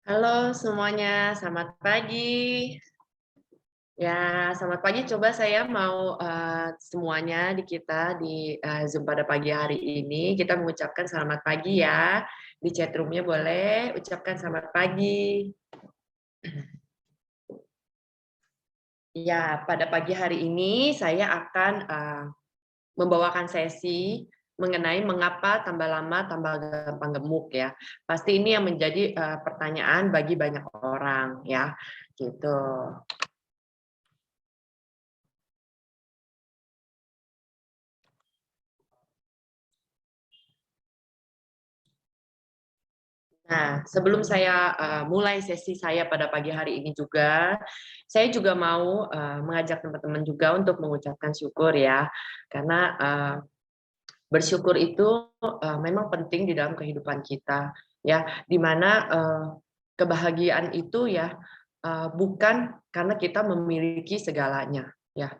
Halo semuanya, selamat pagi. Ya, selamat pagi. Coba saya mau semuanya Zoom pada pagi hari ini kita mengucapkan selamat pagi ya. Di chat room-nya boleh ucapkan selamat pagi. Ya, pada pagi hari ini saya akan membawakan sesi mengenai mengapa tambah lama tambah gampang gemuk ya. Pasti ini yang menjadi pertanyaan bagi banyak orang ya, gitu. Nah, sebelum saya mulai sesi saya pada pagi hari ini juga, saya juga mau mengajak teman-teman juga untuk mengucapkan syukur ya, karena bersyukur itu memang penting di dalam kehidupan kita, ya, di mana kebahagiaan itu ya bukan karena kita memiliki segalanya, ya,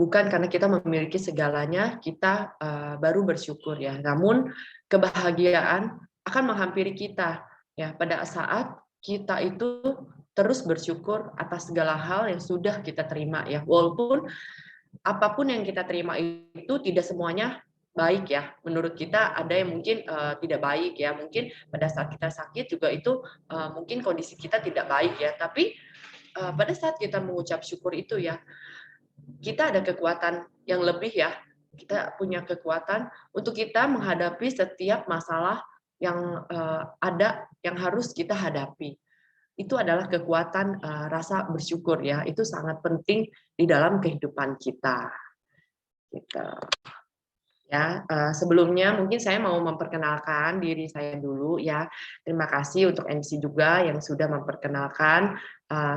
bukan karena kita memiliki segalanya kita baru bersyukur ya, namun kebahagiaan akan menghampiri kita ya pada saat kita itu terus bersyukur atas segala hal yang sudah kita terima ya, walaupun apapun yang kita terima itu tidak semuanya baik ya, menurut kita ada yang mungkin tidak baik ya, mungkin pada saat kita sakit juga itu mungkin kondisi kita tidak baik ya, tapi pada saat kita mengucap syukur itu ya, kita ada kekuatan yang lebih ya, kita punya kekuatan untuk kita menghadapi setiap masalah yang ada, yang harus kita hadapi. Itu adalah kekuatan rasa bersyukur ya, itu sangat penting di dalam kehidupan kita. Gitu. Ya, sebelumnya mungkin saya mau memperkenalkan diri saya dulu ya. Terima kasih untuk MC juga yang sudah memperkenalkan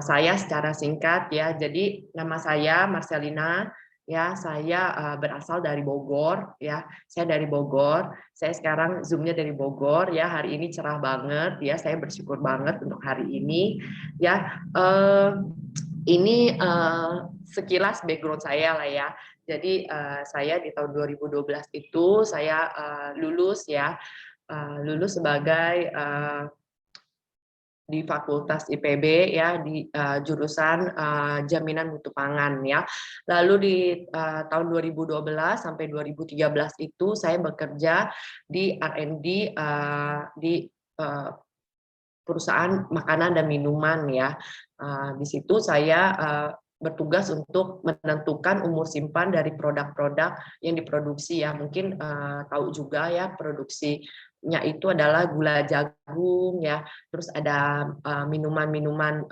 saya secara singkat ya. Jadi nama saya Marcelina ya, saya berasal dari Bogor ya. Saya dari Bogor. Saya sekarang Zoom-nya dari Bogor ya. Hari ini cerah banget ya. Saya bersyukur banget untuk hari ini ya. Ini sekilas background saya lah ya. Jadi saya di tahun 2012 itu saya lulus ya, lulus sebagai di Fakultas IPB ya, di jurusan jaminan mutu pangan ya. Lalu di tahun 2012 sampai 2013 itu saya bekerja di R&D di perusahaan makanan dan minuman ya. Di situ saya bertugas untuk menentukan umur simpan dari produk-produk yang diproduksi ya. Mungkin tahu juga ya, produksinya itu adalah gula jagung ya, terus ada minuman-minuman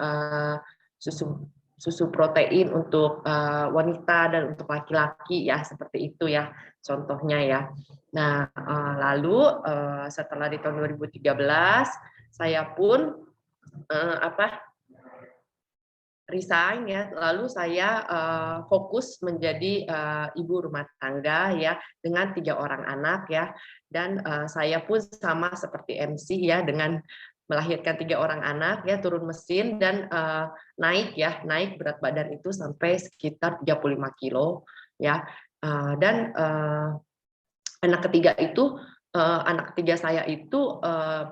susu susu protein untuk wanita dan untuk laki-laki ya, seperti itu ya contohnya ya. Nah, lalu setelah di tahun 2013 saya pun resign ya, lalu saya fokus menjadi ibu rumah tangga ya, dengan 3 orang anak ya, dan saya pun sama seperti MC ya, dengan melahirkan 3 orang anak ya, turun mesin dan naik berat badan itu sampai sekitar 35 kilo ya, dan anak ketiga itu anak ketiga saya itu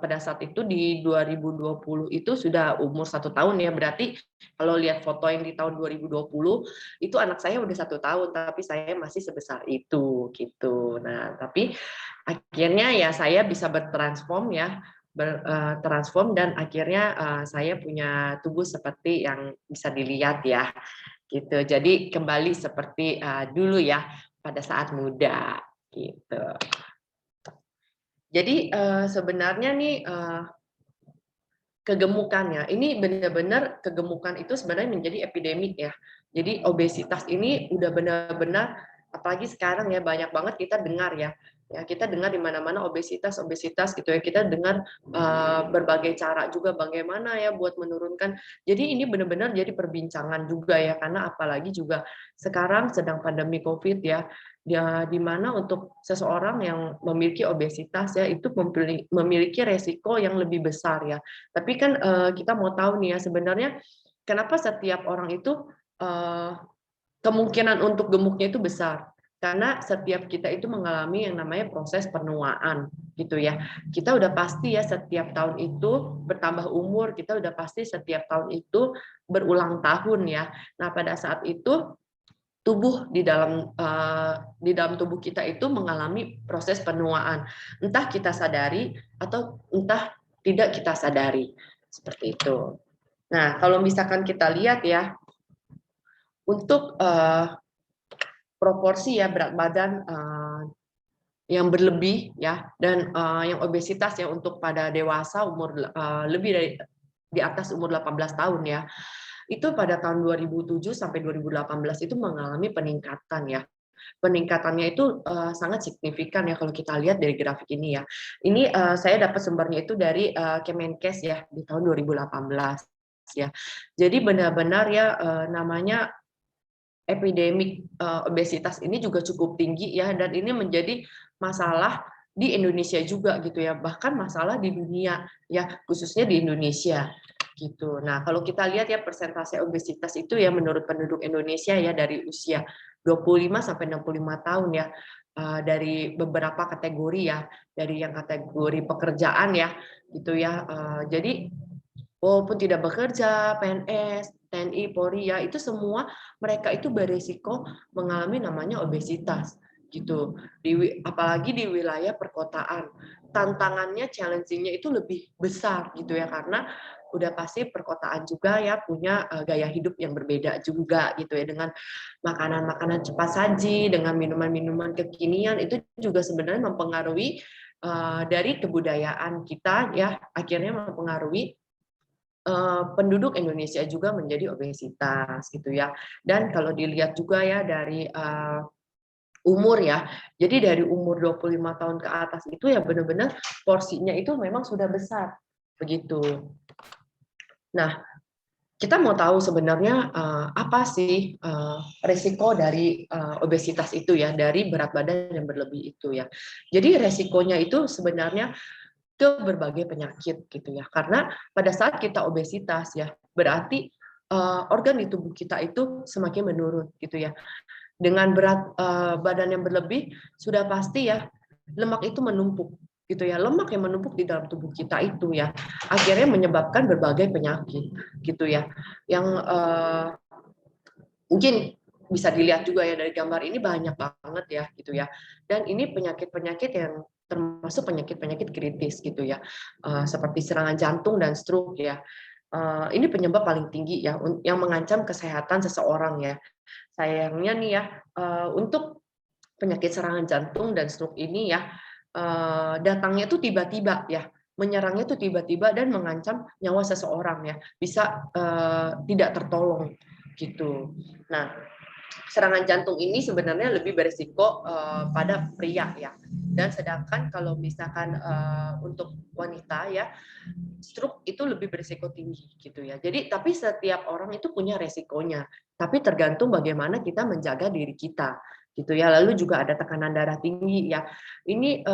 pada saat itu di 2020 itu sudah umur 1 tahun ya, berarti kalau lihat foto yang di tahun 2020 itu anak saya udah 1 tahun tapi saya masih sebesar itu gitu. Nah tapi akhirnya ya saya bisa bertransform ya, bertransform dan akhirnya saya punya tubuh seperti yang bisa dilihat ya gitu. Jadi kembali seperti dulu ya pada saat muda gitu. Jadi sebenarnya nih kegemukannya, ini benar-benar kegemukan itu sebenarnya menjadi epidemik ya. Jadi obesitas ini udah benar-benar, apalagi sekarang ya banyak banget kita dengar ya. Ya kita dengar di mana-mana obesitas gitu ya. Kita dengar berbagai cara juga bagaimana ya buat menurunkan. Jadi ini benar-benar jadi perbincangan juga ya, karena apalagi juga sekarang sedang pandemi Covid ya. Di mana untuk seseorang yang memiliki obesitas ya itu memiliki resiko yang lebih besar ya. Tapi kan kita mau tahu nih ya, sebenarnya kenapa setiap orang itu kemungkinan untuk gemuknya itu besar? Karena setiap kita itu mengalami yang namanya proses penuaan. gitu ya. Kita udah pasti ya setiap tahun itu bertambah umur, kita udah pasti setiap tahun itu berulang tahun ya. Nah, pada saat itu tubuh di dalam tubuh kita itu mengalami proses penuaan. Entah kita sadari atau entah tidak kita sadari. Seperti itu. Nah, kalau misalkan kita lihat ya, untuk proporsi ya berat badan yang berlebih ya dan yang obesitas ya untuk pada dewasa umur lebih dari di atas umur 18 tahun ya. Itu pada tahun 2007 sampai 2018 itu mengalami peningkatan ya. Peningkatannya itu sangat signifikan ya kalau kita lihat dari grafik ini ya. Ini saya dapat sumbernya itu dari Kemenkes ya di tahun 2018 ya. Jadi benar-benar ya namanya epidemik obesitas ini juga cukup tinggi ya, dan ini menjadi masalah di Indonesia juga gitu ya, bahkan masalah di dunia ya, khususnya di Indonesia gitu. Nah, kalau kita lihat ya persentase obesitas itu ya menurut penduduk Indonesia ya dari usia 25 sampai 65 tahun ya, dari beberapa kategori ya, dari yang kategori pekerjaan ya gitu ya. Jadi walaupun tidak bekerja, PNS, TNI, Polri ya, itu semua mereka itu beresiko mengalami namanya obesitas gitu. Apalagi di wilayah perkotaan. Tantangannya, challenging-nya itu lebih besar gitu ya, karena udah pasti perkotaan juga ya punya gaya hidup yang berbeda juga gitu ya, dengan makanan-makanan cepat saji, dengan minuman-minuman kekinian, itu juga sebenarnya mempengaruhi dari kebudayaan kita ya, akhirnya mempengaruhi penduduk Indonesia juga menjadi obesitas gitu ya. Dan kalau dilihat juga ya dari umur ya. Jadi dari umur 25 tahun ke atas itu ya benar-benar porsinya itu memang sudah besar begitu. Nah, kita mau tahu sebenarnya apa sih resiko dari obesitas itu ya, dari berat badan yang berlebih itu ya. Jadi resikonya itu sebenarnya ke berbagai penyakit gitu ya. Karena pada saat kita obesitas ya, berarti organ di tubuh kita itu semakin menurun gitu ya. Dengan berat badan yang berlebih, sudah pasti ya lemak itu menumpuk gitu ya. Lemak yang menumpuk di dalam tubuh kita itu ya akhirnya menyebabkan berbagai penyakit gitu ya. Yang mungkin bisa dilihat juga ya dari gambar ini banyak banget ya gitu ya. Dan ini penyakit-penyakit yang termasuk penyakit-penyakit kritis gitu ya, seperti serangan jantung dan stroke ya. Ini penyebab paling tinggi ya yang mengancam kesehatan seseorang ya. Sayangnya nih ya, untuk penyakit serangan jantung dan stroke ini ya datangnya tuh tiba-tiba ya, menyerangnya tuh tiba-tiba dan mengancam nyawa seseorang ya, bisa tidak tertolong gitu. Nah, serangan jantung ini sebenarnya lebih berisiko pada pria ya. Dan sedangkan kalau misalkan untuk wanita ya, stroke itu lebih berisiko tinggi gitu ya. Jadi tapi setiap orang itu punya resikonya. Tapi tergantung bagaimana kita menjaga diri kita gitu ya. Lalu juga ada tekanan darah tinggi ya. Ini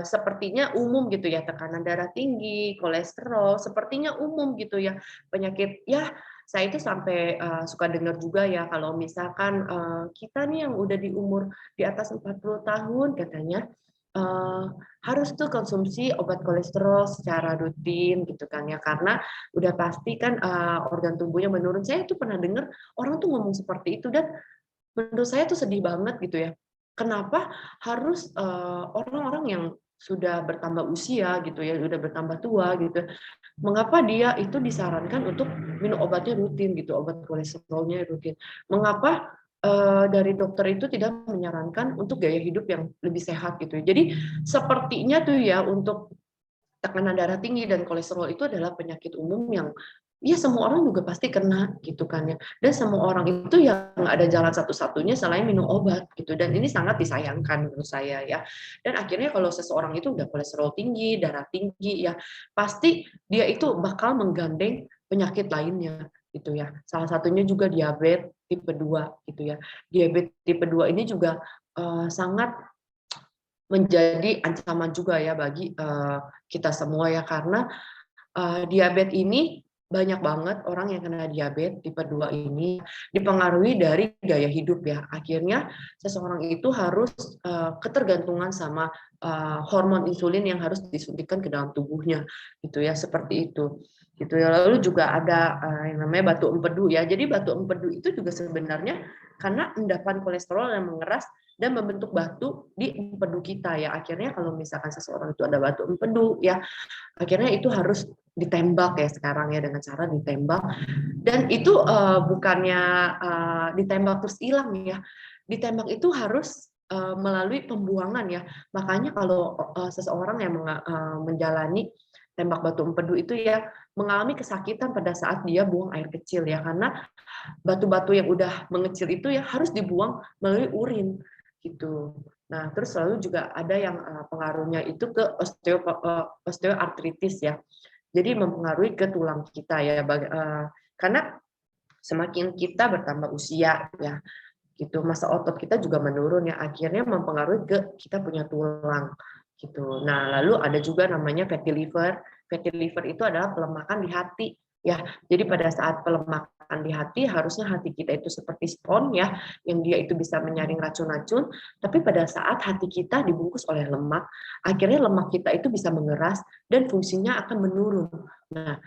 sepertinya umum gitu ya, tekanan darah tinggi, kolesterol, sepertinya umum gitu ya. Penyakit ya, saya itu sampai suka dengar juga ya kalau misalkan kita nih yang udah di umur di atas 40 tahun katanya harus tuh konsumsi obat kolesterol secara rutin gitu kan ya, karena udah pasti kan organ tubuhnya menurun. Saya tuh pernah dengar orang tuh ngomong seperti itu, dan menurut saya tuh sedih banget gitu ya. Kenapa harus orang-orang yang sudah bertambah usia gitu ya, sudah bertambah tua gitu, mengapa dia itu disarankan untuk minum obatnya rutin gitu, obat kolesterolnya rutin. Mengapa dari dokter itu tidak menyarankan untuk gaya hidup yang lebih sehat gitu. Jadi sepertinya tuh ya untuk tekanan darah tinggi dan kolesterol itu adalah penyakit umum yang ya semua orang juga pasti kena gitu kan ya. Dan semua orang itu yang nggak ada jalan satu-satunya selain minum obat gitu. Dan ini sangat disayangkan menurut saya ya. Dan akhirnya kalau seseorang itu udah kolesterol tinggi, darah tinggi ya, pasti dia itu bakal menggandeng penyakit lainnya gitu ya. Salah satunya juga diabetes tipe 2 gitu ya. Diabetes tipe 2 ini juga sangat menjadi ancaman juga ya bagi kita semua ya, karena diabetes ini banyak banget orang yang kena diabetes tipe 2 ini dipengaruhi dari gaya hidup ya. Akhirnya seseorang itu harus ketergantungan sama hormon insulin yang harus disuntikan ke dalam tubuhnya gitu ya, seperti itu. Gitu ya. Lalu juga ada yang namanya batu empedu ya. Jadi batu empedu itu juga sebenarnya karena endapan kolesterol yang mengeras dan membentuk batu di empedu kita ya. Akhirnya kalau misalkan seseorang itu ada batu empedu ya, akhirnya itu harus ditembak ya sekarang ya, dengan cara ditembak. Dan itu bukannya ditembak terus hilang ya, ditembak itu harus melalui pembuangan ya. Makanya kalau seseorang yang menjalani tembak batu empedu itu ya mengalami kesakitan pada saat dia buang air kecil ya, karena batu-batu yang udah mengecil itu ya harus dibuang melalui urin gitu. Nah, terus selalu juga ada yang pengaruhnya itu ke osteoartritis ya. Jadi mempengaruhi ke tulang kita ya, karena semakin kita bertambah usia ya, gitu masa otot kita juga menurun ya, akhirnya mempengaruhi ke kita punya tulang gitu. Nah, lalu ada juga namanya fatty liver. Fatty liver itu adalah pelemakan di hati ya. Jadi pada saat pelemakan di hati, harusnya hati kita itu seperti spons ya, yang dia itu bisa menyaring racun-racun, tapi pada saat hati kita dibungkus oleh lemak, akhirnya lemak kita itu bisa mengeras dan fungsinya akan menurun. Nah,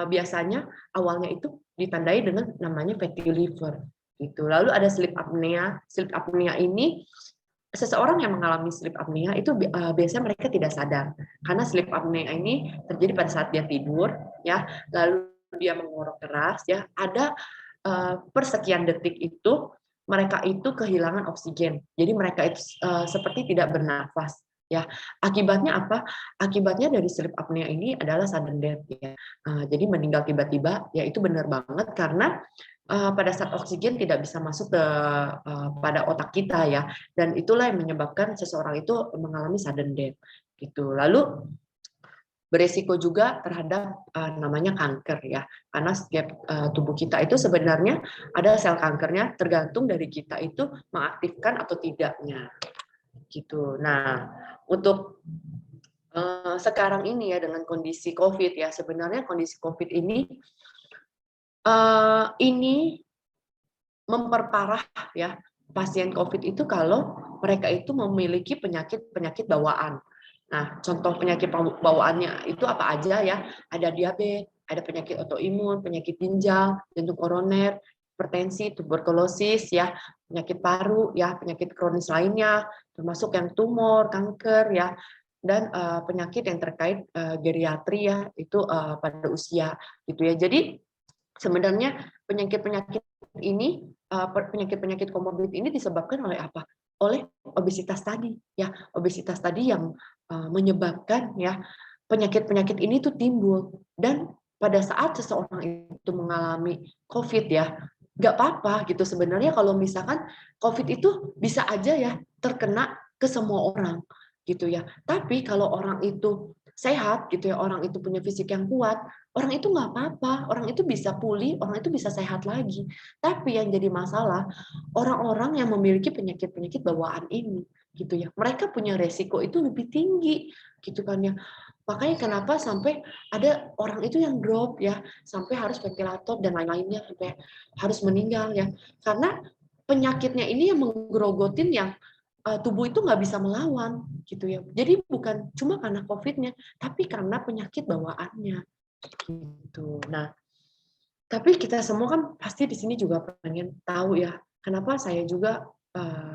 biasanya awalnya itu ditandai dengan namanya fatty liver gitu. Lalu ada sleep apnea. Sleep apnea ini seseorang yang mengalami sleep apnea itu biasanya mereka tidak sadar, karena sleep apnea ini terjadi pada saat dia tidur ya, lalu dia mengorok keras ya, ada persekian detik itu mereka itu kehilangan oksigen, jadi mereka itu seperti tidak bernafas ya. Akibatnya apa? Akibatnya dari sleep apnea ini adalah sudden death ya. Jadi meninggal tiba-tiba ya, itu benar banget, karena pada saat oksigen tidak bisa masuk ke pada otak kita ya, dan itulah yang menyebabkan seseorang itu mengalami sudden death gitu. Lalu beresiko juga terhadap namanya kanker ya, karena setiap tubuh kita itu sebenarnya ada sel kankernya, tergantung dari kita itu mengaktifkan atau tidaknya gitu. Nah, untuk sekarang ini ya, dengan kondisi COVID ya, sebenarnya kondisi COVID ini memperparah ya pasien COVID itu kalau mereka itu memiliki penyakit bawaan. Nah, contoh penyakit bawaannya itu apa aja ya? Ada diabetes, ada penyakit autoimun, penyakit ginjal, jantung koroner, hipertensi, tuberkulosis ya, penyakit paru ya, penyakit kronis lainnya, termasuk yang tumor, kanker ya, dan penyakit yang terkait geriatri ya, itu pada usia gitu ya. Jadi sebenarnya penyakit-penyakit ini, penyakit-penyakit komorbid ini disebabkan oleh apa? Oleh obesitas tadi ya, obesitas tadi yang menyebabkan ya penyakit-penyakit ini tuh timbul. Dan pada saat seseorang itu mengalami COVID ya, nggak apa-apa gitu sebenarnya, kalau misalkan COVID itu bisa aja ya terkena ke semua orang gitu ya. Tapi kalau orang itu sehat gitu ya, orang itu punya fisik yang kuat, orang itu nggak apa-apa, orang itu bisa pulih, orang itu bisa sehat lagi. Tapi yang jadi masalah, orang-orang yang memiliki penyakit-penyakit bawaan ini, gitu ya, mereka punya resiko itu lebih tinggi, gitu kan ya. Makanya kenapa sampai ada orang itu yang drop ya, sampai harus ventilator dan lain-lainnya, sampai harus meninggal ya. Karena penyakitnya ini yang menggerogotin yang tubuh itu nggak bisa melawan, gitu ya. Jadi bukan cuma karena COVID-nya, tapi karena penyakit bawaannya. Gitu. Nah, tapi kita semua kan pasti di sini juga pengen tahu ya, kenapa saya juga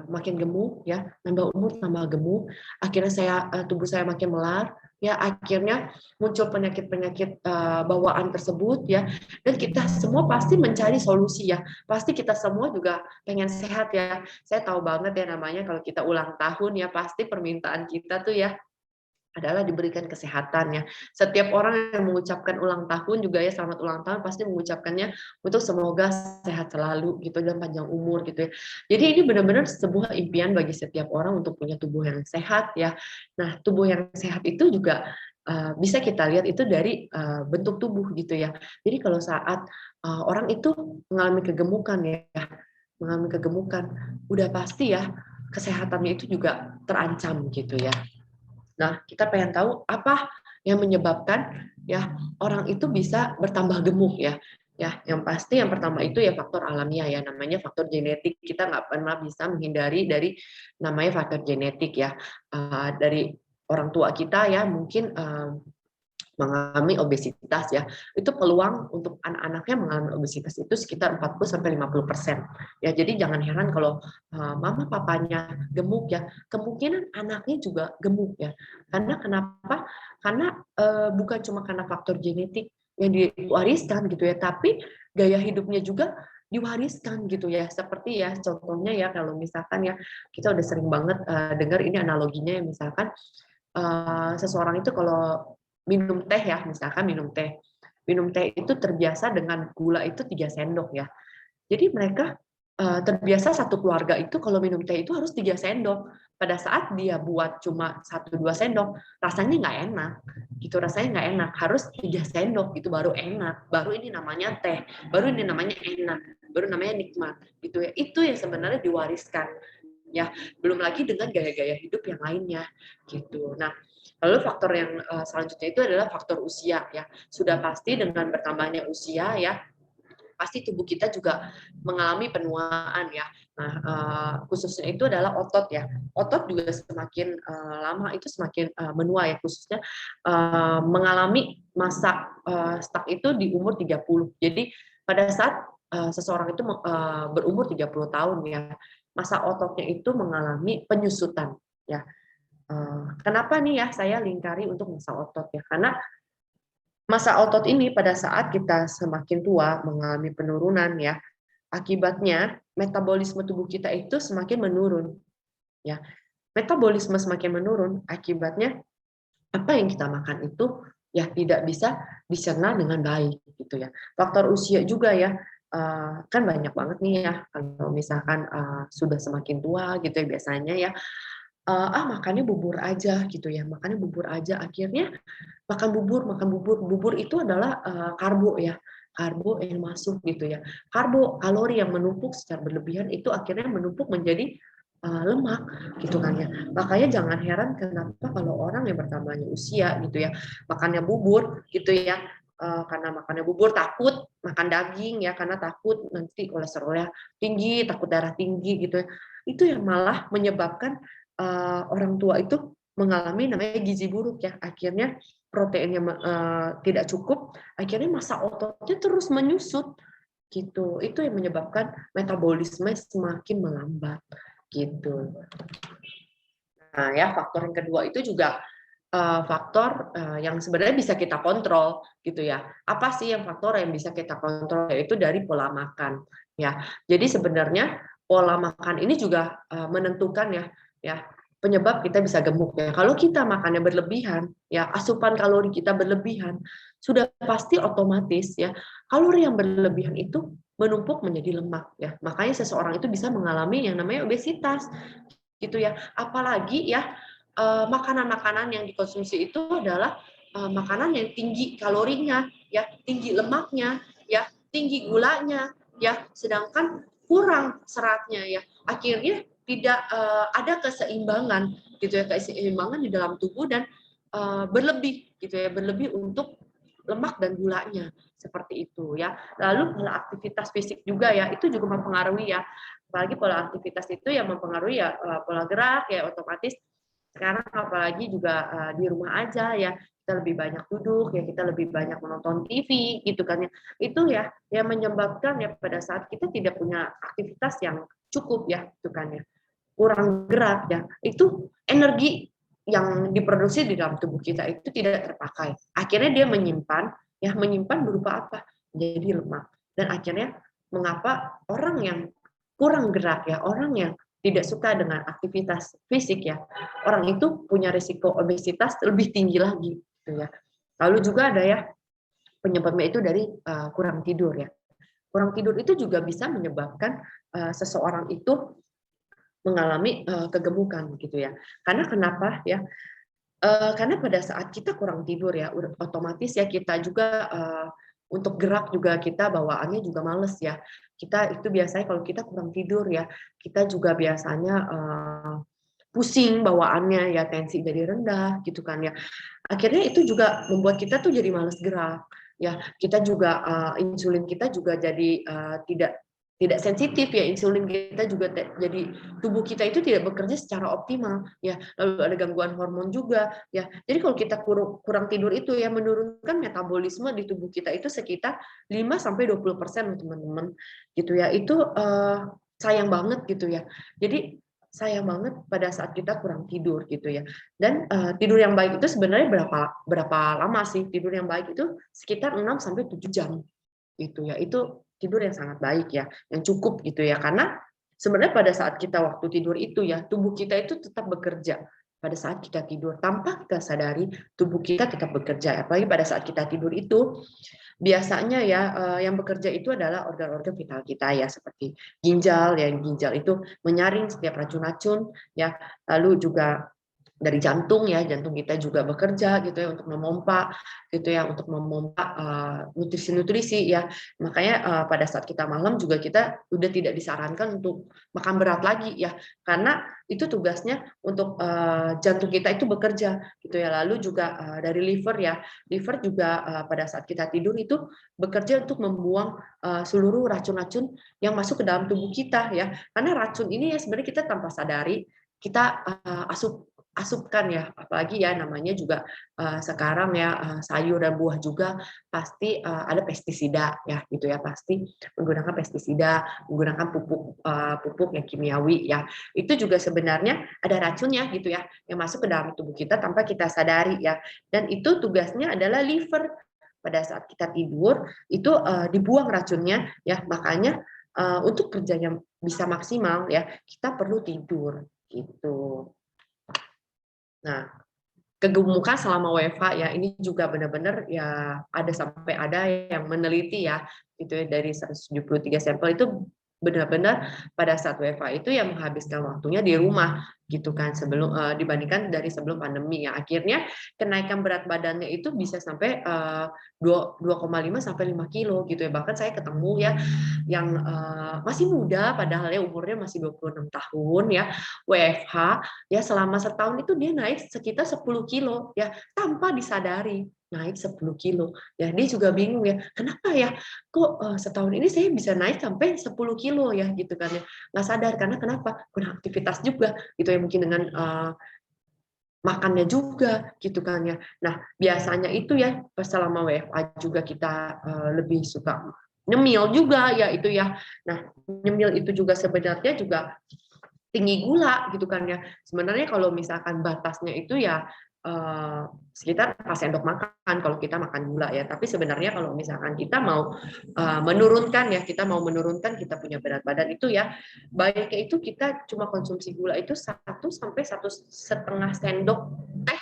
makin gemuk ya, nambah umur tambah gemuk, akhirnya tubuh saya makin melar, ya akhirnya muncul penyakit-penyakit bawaan tersebut ya, dan kita semua pasti mencari solusi ya, pasti kita semua juga pengen sehat ya. Saya tahu banget ya, namanya kalau kita ulang tahun ya, pasti permintaan kita tuh ya adalah diberikan kesehatan ya. Setiap orang yang mengucapkan ulang tahun juga ya, selamat ulang tahun, pasti mengucapkannya untuk semoga sehat selalu gitu dan panjang umur gitu ya. Jadi ini benar-benar sebuah impian bagi setiap orang untuk punya tubuh yang sehat ya. Nah, tubuh yang sehat itu juga bisa kita lihat itu dari bentuk tubuh gitu ya. Jadi kalau saat orang itu mengalami kegemukan ya, mengalami kegemukan, udah pasti ya kesehatannya itu juga terancam gitu ya. Nah, kita pengen tahu apa yang menyebabkan ya orang itu bisa bertambah gemuk ya. Ya, yang pasti yang pertama itu ya faktor alamiah ya, namanya faktor genetik. Kita nggak pernah bisa menghindari dari namanya faktor genetik ya. Dari orang tua kita ya mungkin mengalami obesitas ya, itu peluang untuk anak-anaknya mengalami obesitas itu sekitar 40-50%. Ya, jadi jangan heran kalau mama papanya gemuk ya, kemungkinan anaknya juga gemuk ya. Karena kenapa? Karena bukan cuma karena faktor genetik yang diwariskan gitu ya, tapi gaya hidupnya juga diwariskan gitu ya. Seperti ya contohnya ya kalau misalkan ya kita udah sering banget dengar ini analoginya ya, misalkan seseorang itu kalau minum teh ya, misalkan minum teh itu terbiasa dengan gula itu 3 sendok ya. Jadi mereka terbiasa satu keluarga itu kalau minum teh itu harus 3 sendok. Pada saat dia buat cuma 1-2 sendok, rasanya nggak enak. Gitu rasanya nggak enak, harus 3 sendok itu baru enak. Baru ini namanya teh, baru ini namanya enak, baru namanya nikmat gitu ya. Itu yang sebenarnya diwariskan ya. Belum lagi dengan gaya-gaya hidup yang lainnya gitu. Nah, lalu faktor yang selanjutnya itu adalah faktor usia ya. Sudah pasti dengan bertambahnya usia ya, pasti tubuh kita juga mengalami penuaan ya. Nah, khususnya itu adalah otot ya. Otot juga semakin lama itu semakin menua ya, khususnya mengalami masa stuck itu di umur 30. Jadi pada saat seseorang itu berumur 30 tahun ya, masa ototnya itu mengalami penyusutan ya. Kenapa nih ya saya lingkari untuk masa otot ya? Karena masa otot ini pada saat kita semakin tua mengalami penurunan ya, akibatnya metabolisme tubuh kita itu semakin menurun ya. Metabolisme semakin menurun, akibatnya apa yang kita makan itu ya tidak bisa dicerna dengan baik gitu ya. Faktor usia juga ya, kan banyak banget nih ya kalau misalkan sudah semakin tua gitu ya biasanya ya, makannya bubur aja gitu ya, makannya bubur aja, akhirnya makan bubur. Bubur itu adalah karbo ya, karbo yang masuk gitu ya. Karbo, kalori yang menumpuk secara berlebihan itu akhirnya menumpuk menjadi lemak gitu kan ya. Makanya jangan heran kenapa kalau orang yang bertambahnya usia gitu ya, makannya bubur gitu ya. Karena makannya bubur takut makan daging ya, karena takut nanti kolesterolnya tinggi, takut darah tinggi gitu ya. Itu yang malah menyebabkan orang tua itu mengalami namanya gizi buruk ya. Akhirnya proteinnya tidak cukup, akhirnya massa ototnya terus menyusut gitu. Itu yang menyebabkan metabolisme semakin melambat gitu. Nah, ya faktor yang kedua itu juga faktor yang sebenarnya bisa kita kontrol gitu ya. Apa sih yang faktor yang bisa kita kontrol? Yaitu dari pola makan ya. Jadi sebenarnya pola makan ini juga menentukan ya penyebab kita bisa gemuk ya. Kalau kita makannya berlebihan, ya asupan kalori kita berlebihan, sudah pasti otomatis ya kalori yang berlebihan itu menumpuk menjadi lemak ya. Makanya seseorang itu bisa mengalami yang namanya obesitas gitu ya. Apalagi ya makanan-makanan yang dikonsumsi itu adalah makanan yang tinggi kalorinya, ya tinggi lemaknya, ya tinggi gulanya, ya sedangkan kurang seratnya ya. Akhirnya tidak ada keseimbangan gitu ya, keseimbangan di dalam tubuh dan berlebih gitu ya, berlebih untuk lemak dan gulanya seperti itu ya. Lalu pola aktivitas fisik juga ya, itu juga mempengaruhi ya. Apalagi pola aktivitas itu yang mempengaruhi ya pola gerak ya, otomatis sekarang apalagi juga di rumah aja ya, kita lebih banyak duduk ya, kita lebih banyak menonton TV gitu kan ya. Itu ya yang menyebabkan ya pada saat kita tidak punya aktivitas yang cukup ya, gitu kan ya. Kurang gerak ya. Itu energi yang diproduksi di dalam tubuh kita itu tidak terpakai. Akhirnya dia menyimpan berupa apa? Jadi lemak. Dan akhirnya mengapa orang yang kurang gerak ya, orang yang tidak suka dengan aktivitas fisik ya, orang itu punya risiko obesitas lebih tinggi lagi gitu ya. Lalu juga ada ya penyebabnya itu dari kurang tidur ya. Kurang tidur itu juga bisa menyebabkan seseorang itu mengalami kegemukan gitu ya. Karena kenapa ya? Karena pada saat kita kurang tidur ya, otomatis ya kita juga untuk gerak juga kita bawaannya juga males ya. Kita itu biasanya kalau kita kurang tidur ya, kita juga biasanya pusing bawaannya ya, tensi jadi rendah gitu kan ya. Akhirnya itu juga membuat kita tuh jadi malas gerak ya. Kita juga insulin kita juga jadi tidak sensitif ya, insulin kita juga jadi tubuh kita itu tidak bekerja secara optimal ya. Lalu ada gangguan hormon juga ya. Jadi kalau kita kurang tidur itu ya, menurunkan metabolisme di tubuh kita itu sekitar 5-20% teman-teman gitu ya. Itu sayang banget gitu ya. Jadi sayang banget pada saat kita kurang tidur gitu ya. Dan tidur yang baik itu sebenarnya berapa lama sih? Tidur yang baik itu sekitar 6-7 jam gitu ya. Itu tidur yang sangat baik ya, yang cukup gitu ya. Karena sebenarnya pada saat kita waktu tidur itu ya, tubuh kita itu tetap bekerja. Pada saat kita tidur, tanpa kita sadari, tubuh kita tetap bekerja. Apalagi pada saat kita tidur itu, biasanya ya yang bekerja itu adalah organ-organ vital kita ya, seperti ginjal ya. Ginjal itu menyaring setiap racun-racun ya, lalu juga dari jantung ya, jantung kita juga bekerja gitu ya untuk memompa gitu ya, untuk memompa nutrisi-nutrisi ya. Makanya pada saat kita malam juga kita udah tidak disarankan untuk makan berat lagi ya, karena itu tugasnya untuk jantung kita itu bekerja gitu ya. Lalu juga dari liver ya, liver juga pada saat kita tidur itu bekerja untuk membuang seluruh racun-racun yang masuk ke dalam tubuh kita ya. Karena racun ini ya sebenarnya kita tanpa sadari kita asupkan ya, apalagi ya namanya juga sekarang ya sayur dan buah juga pasti ada pestisida ya gitu ya, pasti menggunakan pestisida, menggunakan pupuk yang kimiawi ya. Itu juga sebenarnya ada racunnya gitu ya, yang masuk ke dalam tubuh kita tanpa kita sadari ya. Dan itu tugasnya adalah liver. Pada saat kita tidur itu dibuang racunnya ya, makanya untuk kerjanya bisa maksimal ya, kita perlu tidur gitu. Nah, kegemukan selama WFH ya, ini juga benar-benar ya ada yang meneliti ya gitu ya, dari 173 sampel itu benar-benar pada saat WFH itu yang menghabiskan waktunya di rumah gitu kan, sebelum dibandingkan dari sebelum pandemi ya. Akhirnya kenaikan berat badannya itu bisa sampai 2,5 sampai 5 kilo gitu ya. Bahkan saya ketemu ya yang masih muda padahal ya umurnya masih 26 tahun ya, WFH ya, selama setahun itu dia naik sekitar 10 kilo ya, tanpa disadari naik 10 kilo ya. Dia juga bingung ya, kenapa ya kok setahun ini saya bisa naik sampai 10 kilo ya gitu kan ya. Nggak sadar, karena kenapa, kurang aktivitas juga gitu ya, mungkin dengan makannya juga gitu kan ya. Nah biasanya itu ya pas selama WFA juga kita lebih suka nyemil juga ya itu ya. Nah nyemil itu juga sebenarnya juga tinggi gula gitu kan ya. Sebenarnya kalau misalkan batasnya itu ya sekitar 4 sendok makan kalau kita makan gula ya. Tapi sebenarnya kalau misalkan kita mau menurunkan ya, kita mau menurunkan kita punya berat badan itu ya, baiknya itu kita cuma konsumsi gula itu 1 sampai 1,5 sendok teh,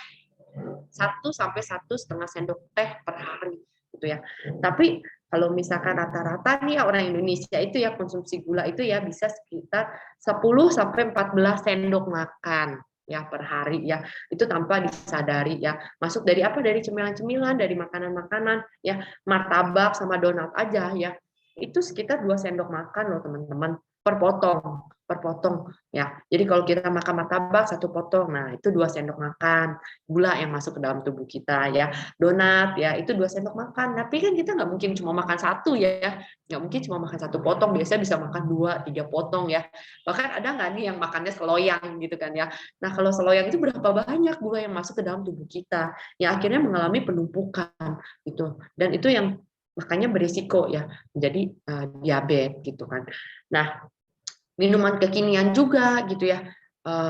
1 sampai 1,5 sendok teh per hari gitu ya. Tapi kalau misalkan rata-rata nih orang Indonesia itu ya konsumsi gula itu ya bisa sekitar 10 sampai 14 sendok makan ya per hari ya. Itu tanpa disadari ya. Masuk dari apa? Dari cemilan-cemilan, dari makanan-makanan ya, martabak sama donat aja ya. Itu sekitar 2 sendok makan loh teman-teman, per potong ya. Jadi kalau kita makan martabak 1 potong, nah itu 2 sendok makan gula yang masuk ke dalam tubuh kita ya. Donat ya itu 2 sendok makan, tapi kan kita nggak mungkin cuma makan satu ya, nggak mungkin cuma makan 1 potong, biasanya bisa makan 2-3 potong ya. Bahkan ada nggak nih yang makannya seloyang gitu kan ya. Nah kalau seloyang itu berapa banyak gula yang masuk ke dalam tubuh kita, yang akhirnya mengalami penumpukan gitu, dan itu yang makanya berisiko ya menjadi diabetes gitu kan. Nah minuman kekinian juga gitu ya,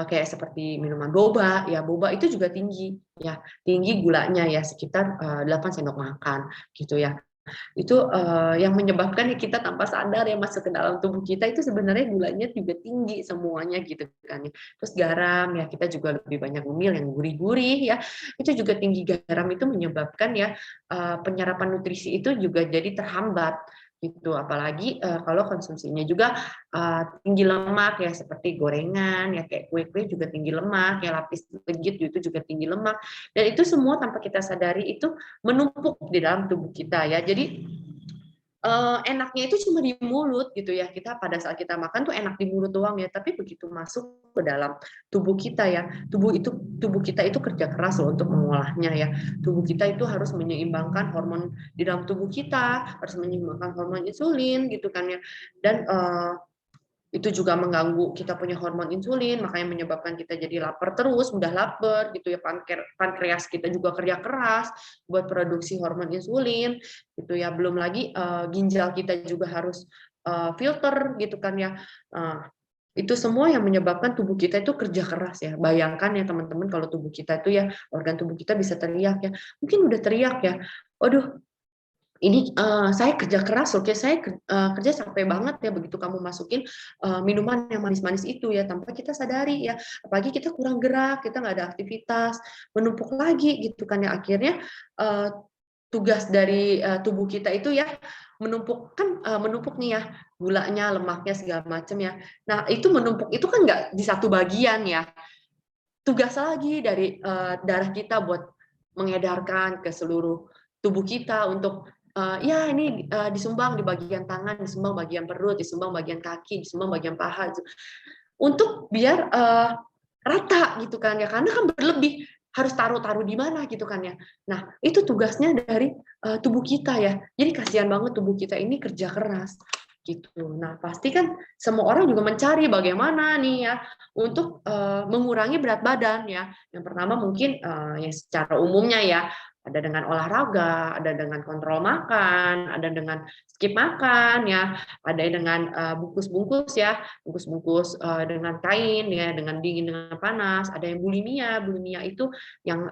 kayak seperti minuman boba ya, boba itu juga tinggi ya, tinggi gulanya ya sekitar 8 sendok makan gitu ya. Itu yang menyebabkan kita tanpa sadar ya masuk ke dalam tubuh kita itu sebenarnya gulanya juga tinggi semuanya gitu kan. Terus garam ya, kita juga lebih banyak ngemil yang gurih-gurih ya, itu juga tinggi garam itu menyebabkan ya penyerapan nutrisi itu juga jadi terhambat gitu. Apalagi kalau konsumsinya juga tinggi lemak ya, seperti gorengan ya, kayak kue-kue juga tinggi lemak ya, lapis legit itu juga tinggi lemak, dan itu semua tanpa kita sadari itu menumpuk di dalam tubuh kita ya. Jadi enaknya itu cuma di mulut gitu ya. Kita pada saat kita makan tuh enak di mulut doang ya, tapi begitu masuk ke dalam tubuh kita ya, tubuh kita itu kerja keras loh untuk mengolahnya ya. Tubuh kita itu harus menyeimbangkan hormon di dalam tubuh kita, harus menyeimbangkan hormon insulin gitu kan ya. Dan itu juga mengganggu kita punya hormon insulin, makanya menyebabkan kita jadi lapar terus, mudah lapar gitu ya. Pankreas kita juga kerja keras buat produksi hormon insulin gitu ya. Belum lagi ginjal kita juga harus filter gitu kan ya. Itu semua yang menyebabkan tubuh kita itu kerja keras ya. Bayangkan ya teman-teman, kalau tubuh kita itu ya, organ tubuh kita bisa teriak ya. Mungkin udah teriak ya, aduh ini saya kerja keras, oke, saya kerja capek banget ya, begitu kamu masukin minuman yang manis-manis itu ya, tanpa kita sadari ya, apalagi kita kurang gerak, kita nggak ada aktivitas, menumpuk lagi gitu kan ya, akhirnya tugas dari tubuh kita itu ya menumpuk nih ya, gulanya, lemaknya segala macam ya. Nah itu menumpuk itu kan nggak di satu bagian ya, tugas lagi dari darah kita buat mengedarkan ke seluruh tubuh kita untuk ya ini disumbang di bagian tangan, disumbang bagian perut, disumbang bagian kaki, disumbang bagian paha, untuk biar rata gitu kan ya, karena kan berlebih, harus taruh di mana gitu kan ya. Nah itu tugasnya dari tubuh kita ya, jadi kasihan banget tubuh kita ini kerja keras gitu. Nah pasti kan semua orang juga mencari bagaimana nih ya untuk mengurangi berat badan ya. Yang pertama mungkin ya secara umumnya ya, ada dengan olahraga, ada dengan kontrol makan, ada dengan skip makan ya, ada dengan bungkus-bungkus ya, bungkus-bungkus dengan kain ya, dengan dingin dengan panas. Ada yang bulimia itu yang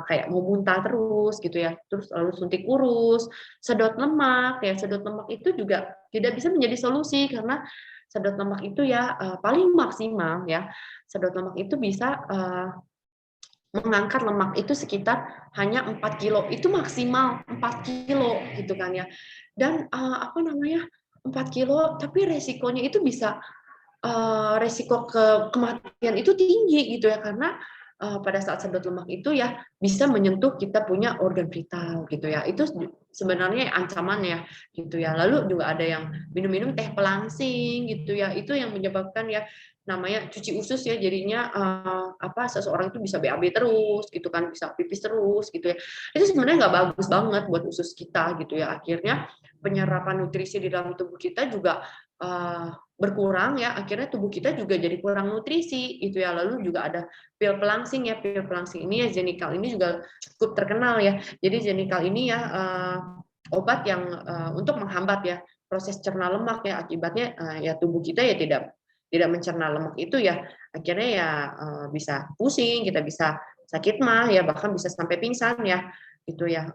kayak mau muntah terus gitu ya, terus lalu suntik urus, sedot lemak ya, sedot lemak itu juga tidak bisa menjadi solusi, karena sedot lemak itu ya paling maksimal ya, sedot lemak itu bisa mengangkat lemak itu sekitar hanya 4 kilo, itu maksimal 4 kilo gitu kan ya. Dan apa namanya, 4 kilo, tapi resikonya itu bisa resiko kematian itu tinggi gitu ya, karena pada saat sedot lemak itu ya bisa menyentuh kita punya organ vital gitu ya. Itu sebenarnya ancamannya gitu ya. Lalu juga ada yang minum-minum teh pelangsing gitu ya. Itu yang menyebabkan ya namanya cuci usus ya, jadinya seseorang itu bisa BAB terus gitu kan, bisa pipis terus gitu ya. Itu sebenarnya nggak bagus banget buat usus kita gitu ya. Akhirnya penyerapan nutrisi di dalam tubuh kita juga berkurang ya, akhirnya tubuh kita juga jadi kurang nutrisi itu ya. Lalu juga ada pil pelangsing ya, pil pelangsing ini ya, Xenical ini juga cukup terkenal ya. Jadi Xenical ini ya obat yang untuk menghambat ya proses cerna lemak ya, akibatnya ya tubuh kita ya tidak mencerna lemak itu ya, akhirnya ya bisa pusing, kita bisa sakit mah ya, bahkan bisa sampai pingsan ya gitu ya,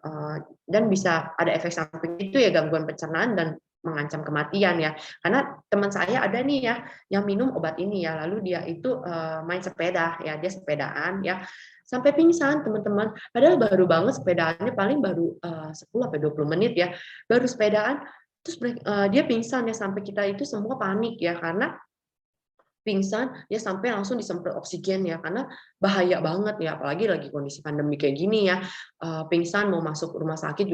dan bisa ada efek samping itu ya, gangguan pencernaan dan mengancam kematian ya. Karena teman saya ada nih ya yang minum obat ini ya, lalu dia itu main sepeda ya, dia sepedaan ya sampai pingsan teman-teman. Padahal baru banget sepedaannya, paling baru 10 sampai 20 menit ya, baru sepedaan terus dia pingsan ya, sampai kita itu semua panik ya, karena pingsan ya sampai langsung disemprot oksigen ya, karena bahaya banget ya, apalagi lagi kondisi pandemi kayak gini ya. Pingsan mau masuk rumah sakit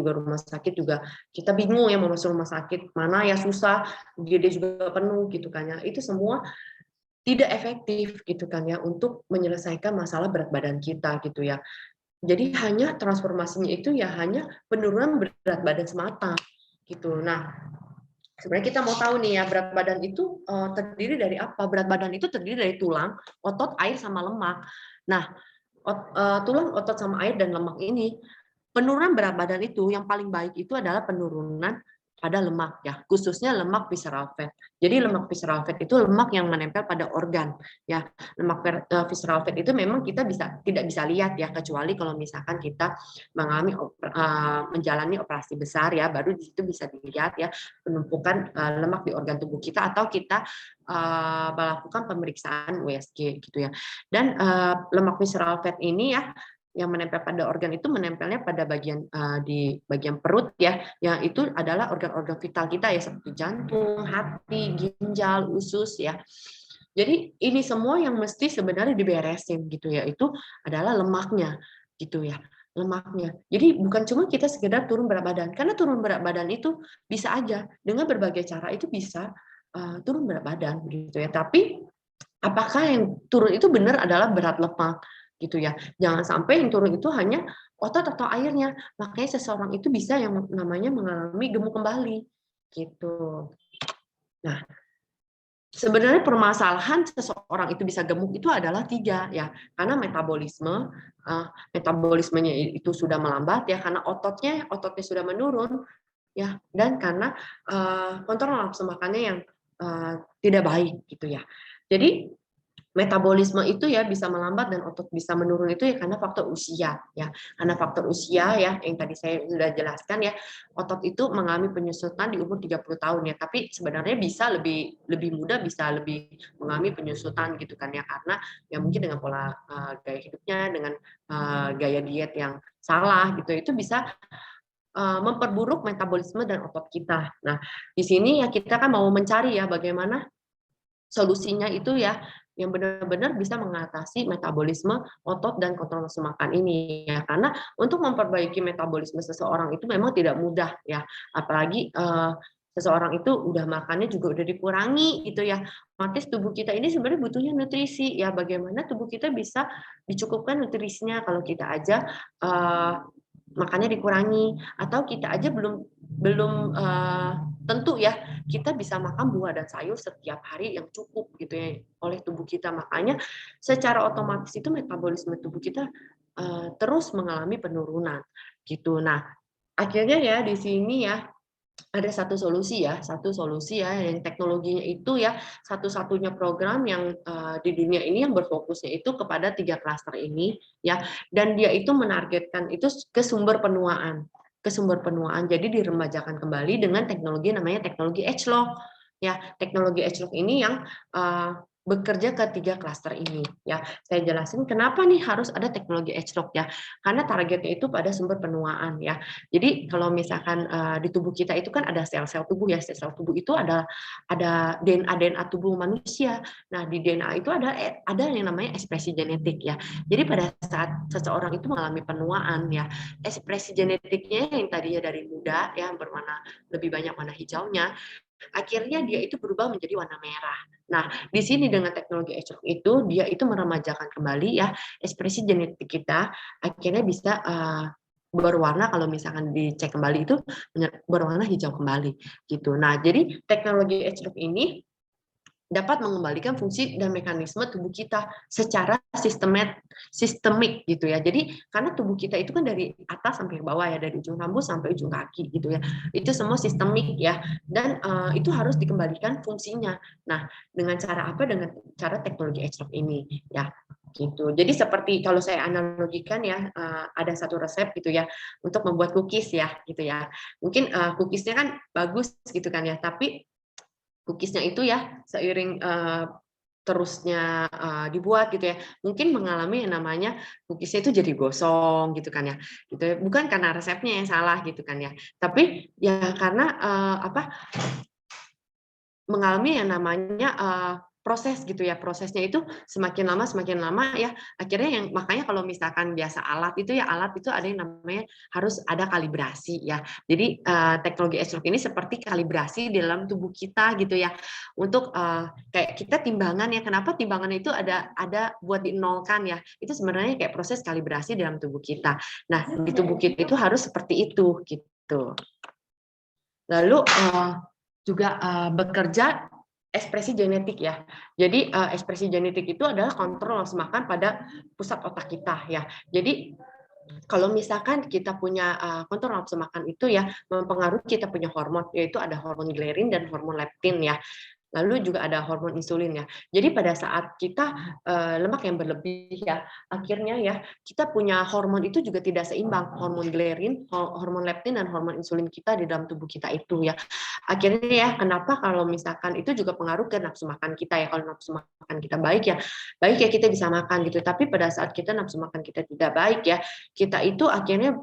juga kita bingung ya, mau masuk rumah sakit mana ya, susah, dia juga penuh gitu kan ya. Itu semua tidak efektif gitu kan ya untuk menyelesaikan masalah berat badan kita gitu ya. Jadi hanya transformasinya itu ya hanya penurunan berat badan semata gitu. Nah, sebenarnya kita mau tahu nih ya, berat badan itu terdiri dari apa? Berat badan itu terdiri dari tulang, otot, air, sama lemak. Nah, tulang, otot, sama air dan lemak ini, penurunan berat badan itu yang paling baik itu adalah penurunan pada lemak ya, khususnya lemak visceral fat. Jadi lemak visceral fat itu lemak yang menempel pada organ ya. Lemak visceral fat itu memang kita tidak bisa lihat ya, kecuali kalau misalkan kita menjalani operasi besar ya, baru di situ bisa dilihat ya penumpukan lemak di organ tubuh kita, atau kita melakukan pemeriksaan USG gitu ya. Dan lemak visceral fat ini ya yang menempel pada organ itu menempelnya pada di bagian perut ya, yang itu adalah organ-organ vital kita ya, seperti jantung, hati, ginjal, usus ya. Jadi ini semua yang mesti sebenarnya diberesin gitu ya, itu adalah lemaknya gitu ya. lemaknya. Jadi bukan cuma kita sekedar turun berat badan, karena turun berat badan itu bisa aja dengan berbagai cara itu bisa turun berat badan gitu ya. Tapi apakah yang turun itu benar adalah berat lemak gitu ya? Jangan sampai yang turun itu hanya otot atau airnya. Makanya seseorang itu bisa yang namanya mengalami gemuk kembali gitu. Nah, sebenarnya permasalahan seseorang itu bisa gemuk itu adalah 3 ya, karena metabolismenya itu sudah melambat ya, karena ototnya sudah menurun ya, dan karena kontrol nafsu makannya yang tidak baik gitu ya. Jadi metabolisme itu ya bisa melambat dan otot bisa menurun itu ya karena faktor usia ya. Karena faktor usia ya yang tadi saya sudah jelaskan ya, otot itu mengalami penyusutan di umur 30 tahun ya, tapi sebenarnya bisa lebih muda, bisa lebih mengalami penyusutan gitu kan ya, karena ya mungkin dengan pola gaya hidupnya, dengan gaya diet yang salah gitu, itu bisa memperburuk metabolisme dan otot kita. Nah, di sini ya kita kan mau mencari ya bagaimana solusinya itu ya yang benar-benar bisa mengatasi metabolisme otot dan kontrol nafsu makan ini ya, karena untuk memperbaiki metabolisme seseorang itu memang tidak mudah ya, apalagi seseorang itu udah makannya juga udah dikurangi gitu ya, otomatis tubuh kita ini sebenarnya butuhnya nutrisi ya, bagaimana tubuh kita bisa dicukupkan nutrisinya kalau kita aja makannya dikurangi, atau kita aja belum belum tentu ya kita bisa makan buah dan sayur setiap hari yang cukup gitu ya oleh tubuh kita. Makanya secara otomatis itu metabolisme tubuh kita terus mengalami penurunan gitu. Nah, akhirnya ya di sini ya ada satu solusi ya yang teknologinya itu ya satu-satunya program yang di dunia ini yang berfokusnya itu kepada 3 klaster ini ya, dan dia itu menargetkan itu ke sumber penuaan, jadi diremajakan kembali dengan teknologi namanya teknologi age-lock ya. Teknologi age-lock ini yang bekerja ke 3 klaster ini ya. Saya jelasin kenapa nih harus ada teknologi age-lock ya, karena targetnya itu pada sumber penuaan ya. Jadi kalau misalkan di tubuh kita itu kan ada sel-sel tubuh ya, sel-sel tubuh itu ada DNA tubuh manusia. Nah, di DNA itu ada yang namanya ekspresi genetik ya. Jadi pada saat seseorang itu mengalami penuaan ya, ekspresi genetiknya yang tadinya dari muda ya berwarna lebih banyak warna hijaunya, akhirnya dia itu berubah menjadi warna merah. Nah, di sini dengan teknologi age itu dia itu meremajakan kembali ya ekspresi genetik kita, akhirnya bisa berwarna, kalau misalkan dicek kembali itu berwarna hijau kembali gitu. Nah, jadi teknologi age ini dapat mengembalikan fungsi dan mekanisme tubuh kita secara sistemik gitu ya. Jadi karena tubuh kita itu kan dari atas sampai bawah ya, dari ujung rambut sampai ujung kaki gitu ya. Itu semua sistemik ya, dan itu harus dikembalikan fungsinya. Nah, dengan cara apa? Dengan cara teknologi age ini ya gitu. Jadi seperti kalau saya analogikan ya, ada satu resep gitu ya untuk membuat cookies ya gitu ya. Mungkin cookiesnya kan bagus gitu kan ya, tapi cookiesnya itu ya seiring terusnya dibuat gitu ya, mungkin mengalami yang namanya cookiesnya itu jadi gosong gitu kan ya, gitu ya. Bukan karena resepnya yang salah gitu kan ya, tapi ya karena mengalami yang namanya proses gitu ya, prosesnya itu semakin lama ya, akhirnya yang makanya kalau misalkan biasa alat itu ada yang namanya harus ada kalibrasi ya. Jadi teknologi H-Lock ini seperti kalibrasi di dalam tubuh kita gitu ya, untuk kayak kita timbangan ya, kenapa timbangan itu ada buat dinolkan ya, itu sebenarnya kayak proses kalibrasi dalam tubuh kita. Nah, di tubuh kita itu harus seperti itu gitu. Lalu juga bekerja ekspresi genetik ya. Jadi ekspresi genetik itu adalah kontrol nafsu makan pada pusat otak kita ya. Jadi kalau misalkan kita punya kontrol nafsu makan itu ya mempengaruhi kita punya hormon, yaitu ada hormon ghrelin dan hormon leptin ya. Lalu juga ada hormon insulin ya. Jadi pada saat kita lemak yang berlebih ya, akhirnya ya kita punya hormon itu juga tidak seimbang, hormon ghrelin, hormon leptin dan hormon insulin kita di dalam tubuh kita itu ya. Akhirnya ya kenapa kalau misalkan itu juga pengaruh ke nafsu makan kita ya. Kalau nafsu makan kita baik ya kita bisa makan gitu. Tapi pada saat kita nafsu makan kita tidak baik ya, kita itu akhirnya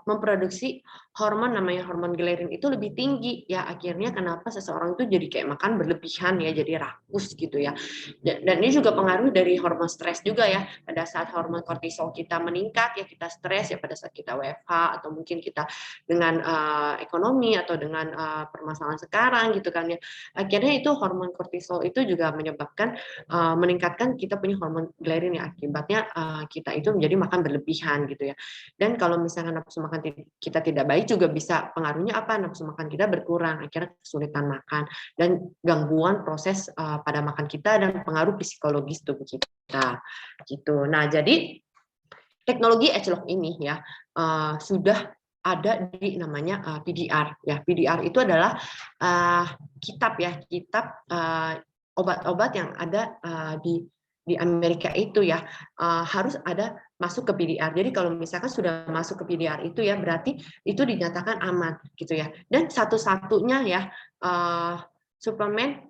memproduksi hormon namanya hormon ghrelin itu lebih tinggi ya, akhirnya kenapa seseorang itu jadi kayak makan berlebihan ya, jadi rakus gitu ya. Dan ini juga pengaruh dari hormon stres juga ya. Pada saat hormon kortisol kita meningkat ya, kita stres ya, pada saat kita WFH atau mungkin kita dengan ekonomi atau dengan permasalahan sekarang gitu kan ya, akhirnya itu hormon kortisol itu juga menyebabkan meningkatkan kita punya hormon ghrelin ya, akibatnya kita itu menjadi makan berlebihan gitu ya. Dan kalau misalnya nafsu makan kita tidak baik juga bisa pengaruhnya apa, nafsu makan kita berkurang, akhirnya kesulitan makan dan gangguan proses pada makan kita dan pengaruh psikologis tubuh kita gitu. Nah, jadi teknologi Edgelog ini ya sudah ada di namanya PDR ya. PDR itu adalah kitab ya, kitab obat-obat yang ada di Amerika itu ya, harus ada masuk ke PDR. Jadi kalau misalkan sudah masuk ke PDR itu ya, berarti itu dinyatakan aman gitu ya. Dan satu-satunya ya suplemen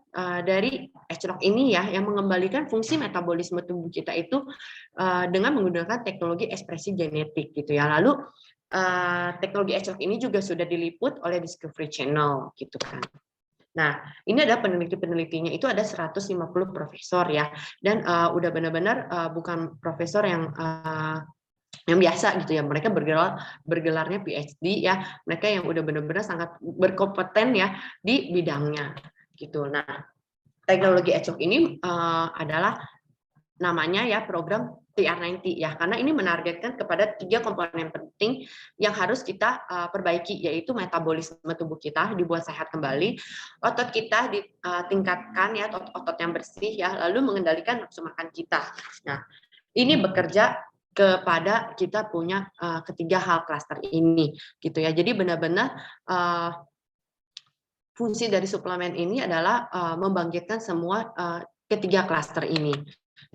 dari Edgelog ini ya yang mengembalikan fungsi metabolisme tubuh kita itu dengan menggunakan teknologi ekspresi genetik gitu ya. Lalu teknologi Edgelog ini juga sudah diliput oleh Discovery Channel gitu kan. Nah, ini ada peneliti-penelitinya itu ada 150 profesor ya, dan udah benar-benar bukan profesor yang biasa gitu ya, mereka bergelarnya PhD ya, mereka yang udah benar-benar sangat berkompeten ya di bidangnya gitu. Nah, teknologi Edgelog ini adalah namanya ya program TR90 ya, karena ini menargetkan kepada 3 komponen penting yang harus kita perbaiki, yaitu metabolisme tubuh kita dibuat sehat kembali, otot kita ditingkatkan ya, otot yang bersih ya, lalu mengendalikan nafsu makan kita. Nah, ini bekerja kepada kita punya ketiga hal klaster ini gitu ya. Jadi benar-benar fungsi dari suplemen ini adalah membangkitkan semua ketiga klaster ini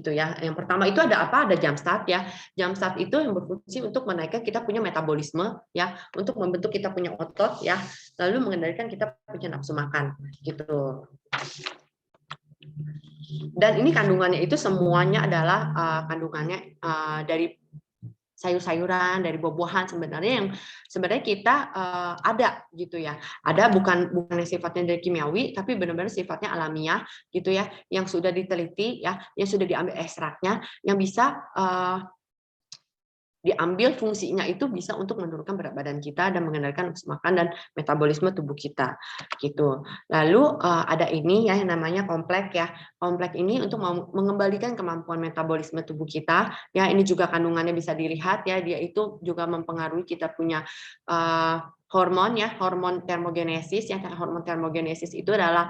gitu ya. Yang pertama itu ada apa? Ada jam start ya. Jam start itu yang berfungsi untuk menaikkan kita punya metabolisme ya, untuk membentuk kita punya otot ya, lalu mengendalikan kita punya nafsu makan gitu. Dan ini kandungannya itu semuanya adalah kandungannya dari sayur-sayuran, dari buah-buahan sebenarnya yang sebenarnya kita ada gitu ya. Ada bukan sifatnya dari kimiawi, tapi benar-benar sifatnya alamiah gitu ya, yang sudah diteliti ya, yang sudah diambil ekstraknya, yang bisa diambil fungsinya itu bisa untuk menurunkan berat badan kita dan mengendalikan nafsu makan dan metabolisme tubuh kita gitu. Lalu ada ini ya yang namanya kompleks ya. Kompleks ini untuk mengembalikan kemampuan metabolisme tubuh kita ya, ini juga kandungannya bisa dilihat ya, dia itu juga mempengaruhi kita punya hormon ya, hormon termogenesis ya. Hormon termogenesis itu adalah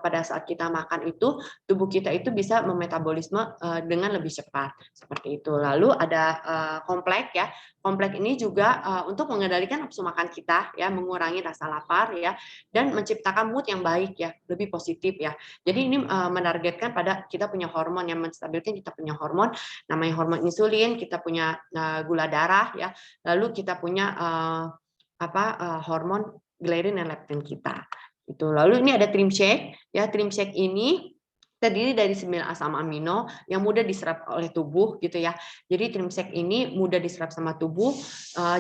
pada saat kita makan itu tubuh kita itu bisa memetabolisme dengan lebih cepat seperti itu. Lalu ada kompleks ya. Kompleks ini juga untuk mengendalikan nafsu makan kita ya, mengurangi rasa lapar ya, dan menciptakan mood yang baik ya, lebih positif ya. Jadi ini menargetkan pada kita punya hormon yang menstabilkan kita punya hormon namanya hormon insulin, kita punya gula darah ya, lalu kita punya hormon ghrelin dan leptin kita. Itu. Lalu ini ada trim shake ya, trim shake ini terdiri dari 9 asam amino yang mudah diserap oleh tubuh gitu ya. Jadi trim shake ini mudah diserap sama tubuh,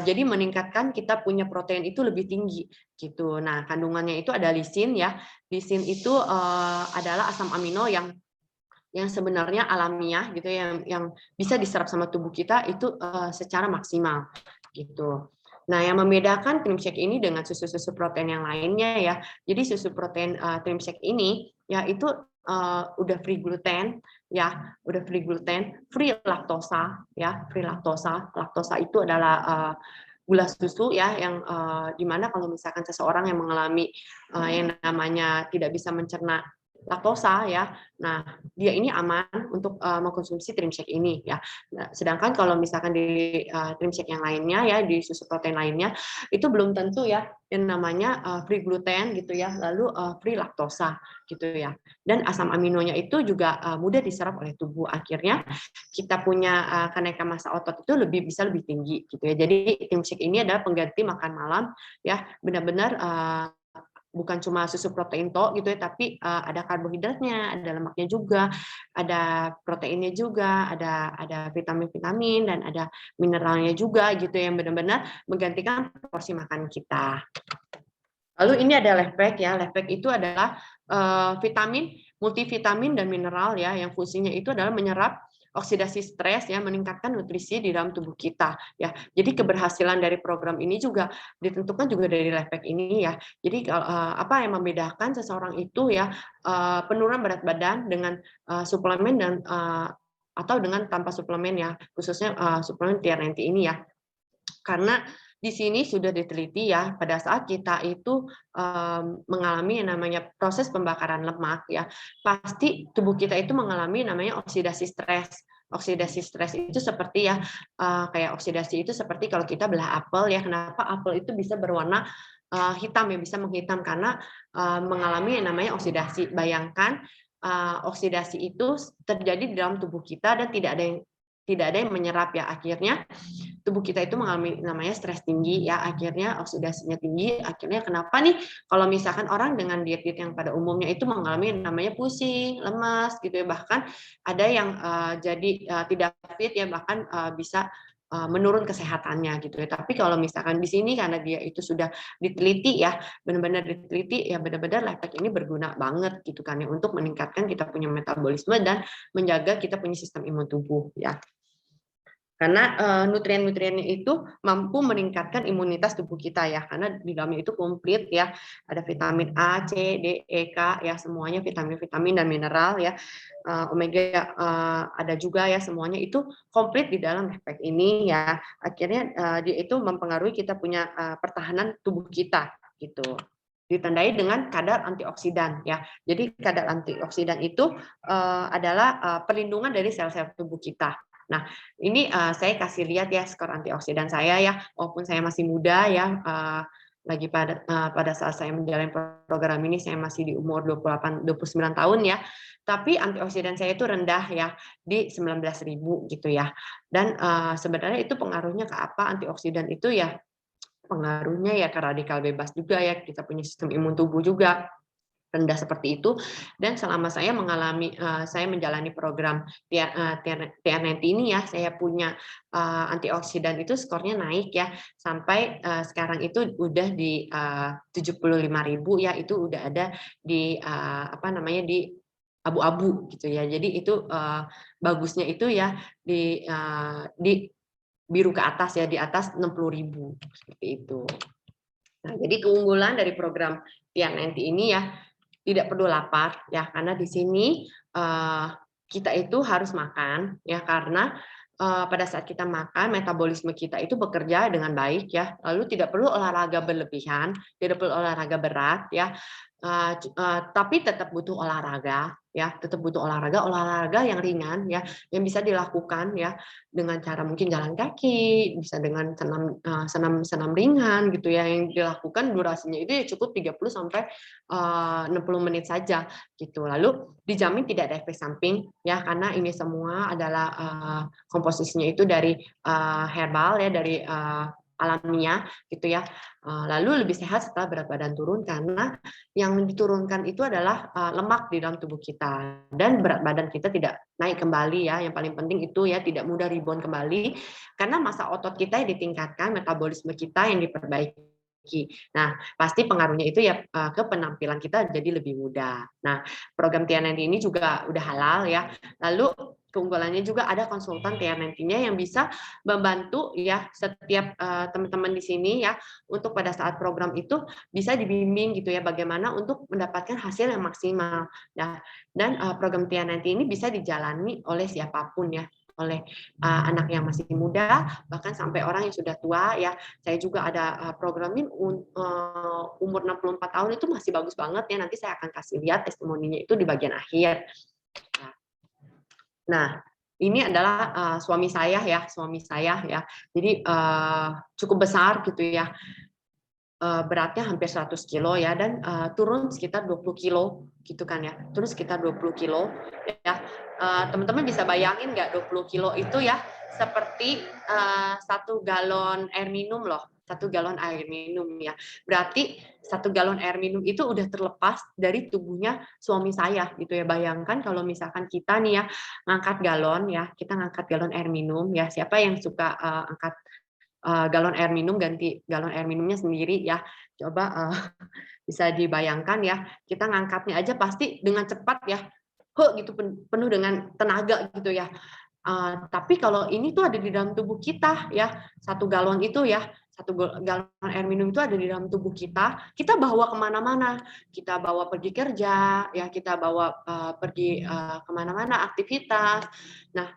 jadi meningkatkan kita punya protein itu lebih tinggi gitu. Nah, kandungannya itu ada lisin ya. Lisin itu adalah asam amino yang sebenarnya alamiah gitu, yang bisa diserap sama tubuh kita itu secara maksimal gitu. Nah, yang membedakan trim shake ini dengan susu-susu protein yang lainnya ya. Jadi susu protein trim shake ini ya itu udah free gluten ya, udah free gluten, free laktosa ya, free laktosa. Laktosa itu adalah gula susu ya, yang dimana kalau misalkan seseorang yang mengalami yang namanya tidak bisa mencerna laktosa ya, nah dia ini aman untuk mengkonsumsi trim shake ini ya. Nah, sedangkan kalau misalkan di trim shake yang lainnya ya, di susu protein lainnya itu belum tentu ya yang namanya free gluten gitu ya, lalu free laktosa gitu ya. Dan asam aminonya itu juga mudah diserap oleh tubuh, akhirnya kita punya kenaikan massa otot itu bisa lebih tinggi gitu ya. Jadi trim shake ini adalah pengganti makan malam ya, benar-benar bukan cuma susu protein tok gitu ya, tapi ada karbohidratnya, ada lemaknya juga, ada proteinnya juga, ada vitamin-vitamin dan ada mineralnya juga gitu yang benar-benar menggantikan porsi makan kita. Lalu ini ada Lifepack ya. Lifepack itu adalah vitamin, multivitamin dan mineral ya, yang fungsinya itu adalah menyerap oksidasi stres ya, meningkatkan nutrisi di dalam tubuh kita ya. Jadi keberhasilan dari program ini juga ditentukan juga dari Lifepack ini ya. Jadi apa yang membedakan seseorang itu ya, penurunan berat badan dengan suplemen dan atau dengan tanpa suplemen ya, khususnya suplemen TR90 ini ya. Karena di sini sudah diteliti ya, pada saat kita itu mengalami yang namanya proses pembakaran lemak ya, pasti tubuh kita itu mengalami namanya oksidasi stres. Oksidasi stres itu seperti ya, kayak oksidasi itu seperti kalau kita belah apel ya, kenapa apel itu bisa berwarna hitam ya, bisa menghitam karena mengalami yang namanya oksidasi. Bayangkan oksidasi itu terjadi di dalam tubuh kita dan tidak ada yang menyerap ya, akhirnya tubuh kita itu mengalami namanya stres tinggi ya, akhirnya oksidasinya tinggi, akhirnya kenapa nih kalau misalkan orang dengan diet yang pada umumnya itu mengalami namanya pusing, lemas gitu ya, bahkan ada yang jadi tidak fit ya, bahkan bisa menurun kesehatannya gitu ya. Tapi kalau misalkan di sini karena dia itu sudah diteliti ya, benar-benar diteliti ya, benar-benar Lifepack ini berguna banget gitu kan ya, untuk meningkatkan kita punya metabolisme dan menjaga kita punya sistem imun tubuh ya. Karena nutrien-nutriennya itu mampu meningkatkan imunitas tubuh kita ya, karena di dalamnya itu komplit ya, ada vitamin A, C, D, E, K ya, semuanya vitamin-vitamin dan mineral ya, omega ada juga ya, semuanya itu komplit di dalam Lifepack ini ya. Akhirnya dia itu mempengaruhi kita punya pertahanan tubuh kita gitu. Ditandai dengan kadar antioksidan ya. Jadi kadar antioksidan itu adalah perlindungan dari sel-sel tubuh kita. Nah, ini saya kasih lihat ya skor antioksidan saya ya, walaupun saya masih muda ya, lagi pada saat saya menjalani program ini saya masih di umur 29 tahun ya, tapi antioksidan saya itu rendah ya, di 19.000 gitu ya. Dan sebenarnya itu pengaruhnya ke apa antioksidan itu ya, pengaruhnya ya ke radikal bebas juga ya, kita punya sistem imun tubuh juga rendah seperti itu. Dan selama saya menjalani program TR90 ini ya, saya punya antioksidan itu skornya naik ya, sampai sekarang itu udah di 75.000 ya, itu udah ada di apa namanya, di abu-abu gitu ya. Jadi itu bagusnya itu ya di biru ke atas ya, di atas 60.000 seperti itu. Nah, jadi keunggulan dari program TR90 ini ya, tidak perlu lapar ya, karena di sini kita itu harus makan ya, karena pada saat kita makan metabolisme kita itu bekerja dengan baik ya, lalu tidak perlu olahraga berlebihan, tidak perlu olahraga berat ya, tapi tetap butuh olahraga ya, tetap butuh olahraga yang ringan ya, yang bisa dilakukan ya dengan cara mungkin jalan kaki, bisa dengan senam ringan gitu ya, yang dilakukan durasinya itu ya cukup 30 sampai 60 menit saja gitu. Lalu dijamin tidak ada efek samping ya, karena ini semua adalah komposisinya itu dari herbal ya, dari alamiah gitu ya. Lalu lebih sehat setelah berat badan turun, karena yang diturunkan itu adalah lemak di dalam tubuh kita, dan berat badan kita tidak naik kembali ya. Yang paling penting itu ya, tidak mudah rebound kembali karena massa otot kita yang ditingkatkan, metabolisme kita yang diperbaiki. Nah, pasti pengaruhnya itu ya ke penampilan kita jadi lebih mudah. Nah, program TR90 ini juga udah halal ya. Lalu keunggulannya juga ada konsultan TR90-nya yang bisa membantu ya setiap teman-teman di sini ya, untuk pada saat program itu bisa dibimbing gitu ya, bagaimana untuk mendapatkan hasil yang maksimal. Nah, dan program TR90 ini bisa dijalani oleh siapapun ya, oleh anak yang masih muda, bahkan sampai orang yang sudah tua ya. Saya juga ada programin umur 64 tahun itu masih bagus banget ya, nanti saya akan kasih lihat testimoninya itu di bagian akhir. Nah, ini adalah suami saya ya. Jadi cukup besar gitu ya. Beratnya hampir 100 kilo ya, dan turun sekitar 20 kilo gitu kan ya. Turun sekitar 20 kilo ya. Teman-teman bisa bayangin nggak 20 kilo itu ya, seperti 1 galon air minum loh. 1 galon air minum ya. Berarti 1 galon air minum itu udah terlepas dari tubuhnya suami saya gitu ya. Bayangkan kalau misalkan kita nih ya ngangkat galon ya, kita ngangkat galon air minum ya. Siapa yang suka angkat galon air minum, ganti galon air minumnya sendiri ya. Coba bisa dibayangkan ya, kita ngangkatnya aja pasti dengan cepat ya, gitu penuh dengan tenaga gitu ya. Tapi kalau ini tuh ada di dalam tubuh kita ya, 1 galon itu ya, 1 galon air minum itu ada di dalam tubuh kita bawa kemana-mana, kita bawa pergi kerja, ya kita bawa pergi kemana-mana aktivitas. Nah,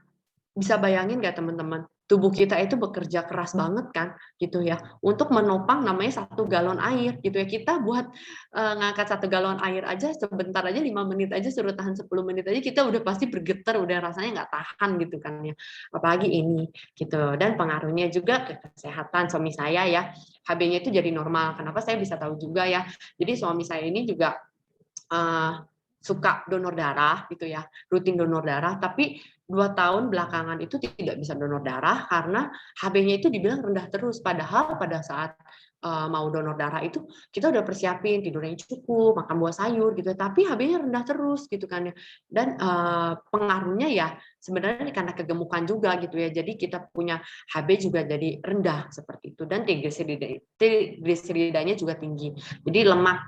bisa bayangin nggak teman-teman? Tubuh kita itu bekerja keras banget kan, gitu ya, untuk menopang namanya 1 galon air, gitu ya. Kita buat ngangkat 1 galon air aja sebentar aja 5 menit aja suruh tahan 10 menit aja kita udah pasti bergetar, udah rasanya nggak tahan gitu kan ya. Apalagi ini, gitu. Dan pengaruhnya juga ke kesehatan suami saya ya. HB-nya itu jadi normal. Kenapa saya bisa tahu juga ya? Jadi suami saya ini juga suka donor darah gitu ya, rutin donor darah, tapi 2 tahun belakangan itu tidak bisa donor darah karena HB-nya itu dibilang rendah terus, padahal pada saat mau donor darah itu kita udah persiapin tidurnya cukup, makan buah sayur gitu, tapi HB-nya rendah terus gitu kan ya. Dan pengaruhnya ya sebenarnya karena kegemukan juga gitu ya, jadi kita punya HB juga jadi rendah seperti itu, dan trigliseridanya juga tinggi. Jadi lemak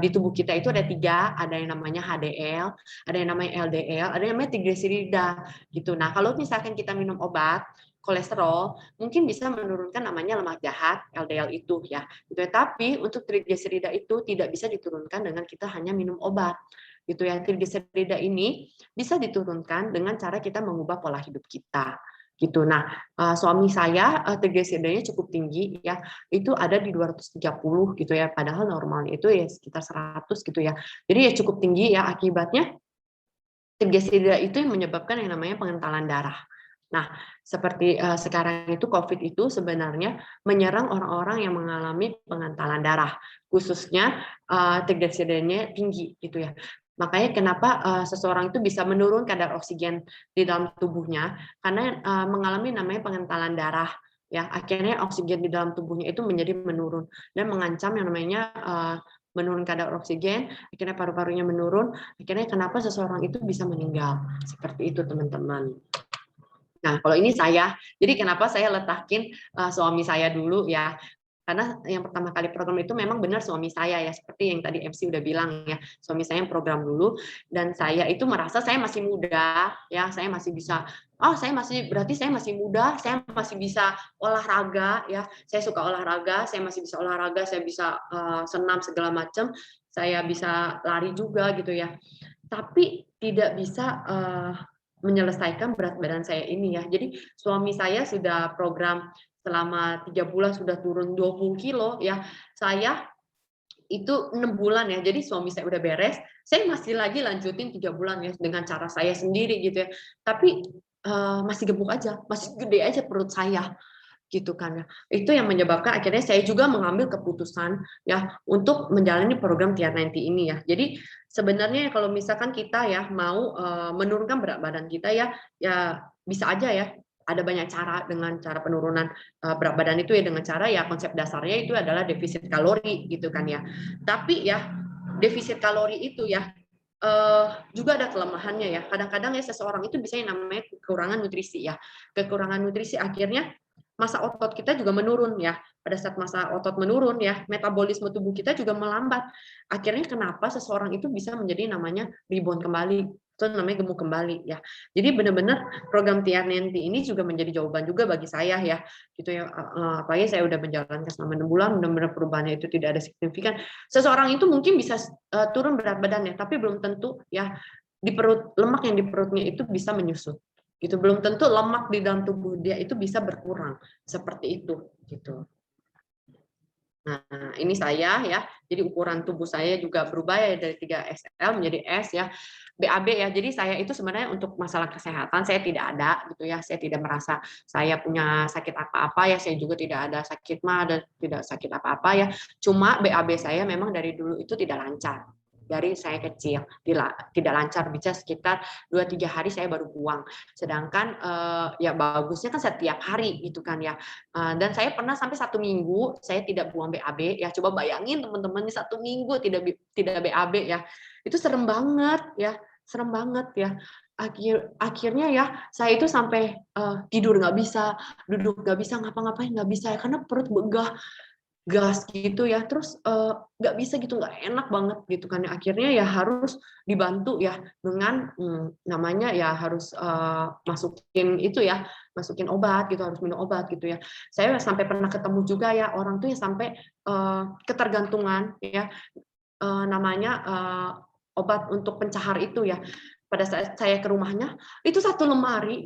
di tubuh kita itu ada 3, ada yang namanya HDL, ada yang namanya LDL, ada yang namanya trigliserida gitu. Nah, kalau misalkan kita minum obat kolesterol, mungkin bisa menurunkan namanya lemak jahat LDL itu ya. Gitu ya. Tapi untuk trigliserida itu tidak bisa diturunkan dengan kita hanya minum obat. Gitu ya. Trigliserida ini bisa diturunkan dengan cara kita mengubah pola hidup kita. Gitu. Nah, suami saya trigliseridanya cukup tinggi ya, itu ada di 230 gitu ya, padahal normalnya itu ya sekitar 100 gitu ya. Jadi ya cukup tinggi ya, akibatnya trigliserida itu yang menyebabkan yang namanya pengentalan darah. Nah, seperti sekarang itu COVID itu sebenarnya menyerang orang-orang yang mengalami pengentalan darah, khususnya trigliseridanya tinggi gitu ya. Makanya kenapa seseorang itu bisa menurun kadar oksigen di dalam tubuhnya karena mengalami namanya pengentalan darah ya, akhirnya oksigen di dalam tubuhnya itu menjadi menurun dan mengancam yang namanya menurun kadar oksigen, akhirnya paru-parunya menurun, akhirnya kenapa seseorang itu bisa meninggal. Seperti itu teman-teman. Nah, kalau ini saya, jadi kenapa saya letakin suami saya dulu ya, karena yang pertama kali program itu memang benar suami saya ya, seperti yang tadi MC udah bilang ya, suami saya yang program dulu, dan saya itu merasa saya masih muda, ya saya masih bisa, berarti saya masih muda, saya masih bisa olahraga ya, saya suka olahraga, saya masih bisa olahraga, saya bisa senam segala macam, saya bisa lari juga gitu ya, tapi tidak bisa menyelesaikan berat badan saya ini ya. Jadi suami saya sudah program selama 3 bulan sudah turun 20 kilo ya. Saya itu 6 bulan ya. Jadi suami saya udah beres, saya masih lagi lanjutin 3 bulan ya dengan cara saya sendiri gitu ya. Tapi masih gemuk aja, masih gede aja perut saya gitu kan ya. Itu yang menyebabkan akhirnya saya juga mengambil keputusan ya untuk menjalani program TR90 ini ya. Jadi sebenarnya kalau misalkan kita ya mau menurunkan berat badan kita ya bisa aja ya. Ada banyak cara dengan cara penurunan berat badan itu ya, dengan cara ya konsep dasarnya itu adalah defisit kalori gitu kan ya. Tapi ya defisit kalori itu ya juga ada kelemahannya ya. Kadang-kadang ya seseorang itu bisa yang namanya kekurangan nutrisi ya. Kekurangan nutrisi akhirnya masa otot kita juga menurun ya. Pada saat masa otot menurun ya, metabolisme tubuh kita juga melambat. Akhirnya kenapa seseorang itu bisa menjadi namanya rebound kembali, itu namanya gemuk kembali ya. Jadi benar-benar program TR90 ini juga menjadi jawaban juga bagi saya ya. Gitu ya, apalagi saya udah menjalankan selama 6 bulan, benar-benar perubahannya itu tidak ada signifikan. Seseorang itu mungkin bisa turun berat badannya, tapi belum tentu ya di perut, lemak yang di perutnya itu bisa menyusut gitu, belum tentu lemak di dalam tubuh dia itu bisa berkurang seperti itu gitu. Nah, ini saya ya, jadi ukuran tubuh saya juga berubah ya dari 3XL menjadi S ya, BAB ya. Jadi saya itu sebenarnya untuk masalah kesehatan saya tidak ada gitu ya, saya tidak merasa saya punya sakit apa-apa ya, saya juga tidak ada sakit mah dan tidak sakit apa-apa ya. Cuma BAB saya memang dari dulu itu tidak lancar dari saya kecil, tidak lancar, bisa sekitar 2-3 hari saya baru buang. Sedangkan ya bagusnya kan setiap hari gitu kan ya. Dan saya pernah sampai 1 minggu saya tidak buang BAB ya. Coba bayangin teman-teman, 1 minggu tidak BAB ya. Itu serem banget ya, serem banget ya. Akhirnya ya saya itu sampai tidur nggak bisa, duduk nggak bisa, ngapa-ngapain nggak bisa ya, karena perut begah gas gitu ya, terus nggak bisa gitu, nggak enak banget gitu kan ya. Akhirnya ya harus dibantu ya dengan namanya ya harus masukin obat gitu, harus minum obat gitu ya. Saya sampai pernah ketemu juga ya orang tuh yang sampai ketergantungan ya, namanya obat untuk pencahar itu ya. Pada saat saya ke rumahnya, itu satu lemari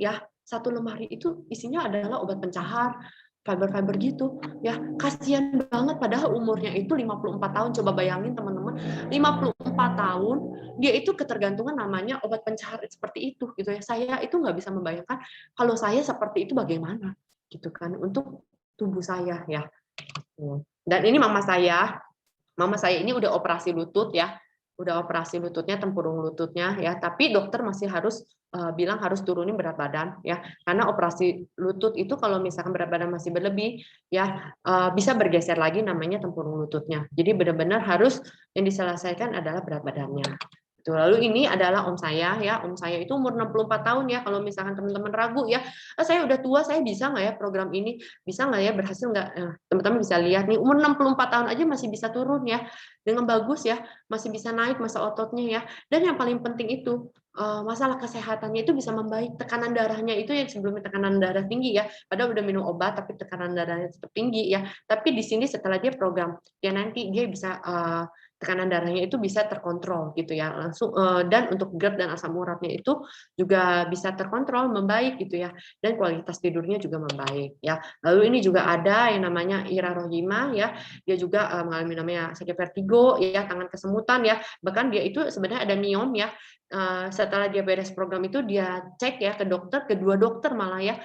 itu isinya adalah obat pencahar, fiber-fiber gitu ya. Kasihan banget, padahal umurnya itu 54 tahun. Coba bayangin teman-teman, 54 tahun dia itu ketergantungan namanya obat pencahar seperti itu gitu ya. Saya itu nggak bisa membayangkan kalau saya seperti itu bagaimana gitu kan untuk tubuh saya ya. Dan ini mama saya ini udah operasi lutut ya, udah operasi lututnya, tempurung lututnya ya, tapi dokter masih harus bilang harus turunin berat badan ya, karena operasi lutut itu kalau misalkan berat badan masih berlebih ya bisa bergeser lagi namanya tempurung lututnya. Jadi benar-benar harus yang diselesaikan adalah berat badannya. Lalu ini adalah om saya ya, om saya itu umur 64 tahun ya. Kalau misalkan teman-teman ragu ya, saya udah tua, saya bisa nggak ya program ini, bisa nggak ya, berhasil nggak? Teman-teman bisa lihat nih, umur 64 tahun aja masih bisa turun ya, dengan bagus ya, masih bisa naik masa ototnya ya. Dan yang paling penting itu masalah kesehatannya itu bisa membaik, tekanan darahnya itu yang sebelumnya tekanan darah tinggi ya, padahal udah minum obat tapi tekanan darahnya tetap tinggi ya. Tapi di sini setelah dia program ya nanti dia bisa tekanan darahnya itu bisa terkontrol gitu ya langsung, dan untuk GERD dan asam uratnya itu juga bisa terkontrol, membaik gitu ya, dan kualitas tidurnya juga membaik ya. Lalu ini juga ada yang namanya Ira Rohima ya, dia juga mengalami namanya sakit vertigo ya, tangan kesemutan ya, bahkan dia itu sebenarnya ada miom ya. Setelah dia beres program itu dia cek ya ke dokter, kedua dokter malah ya,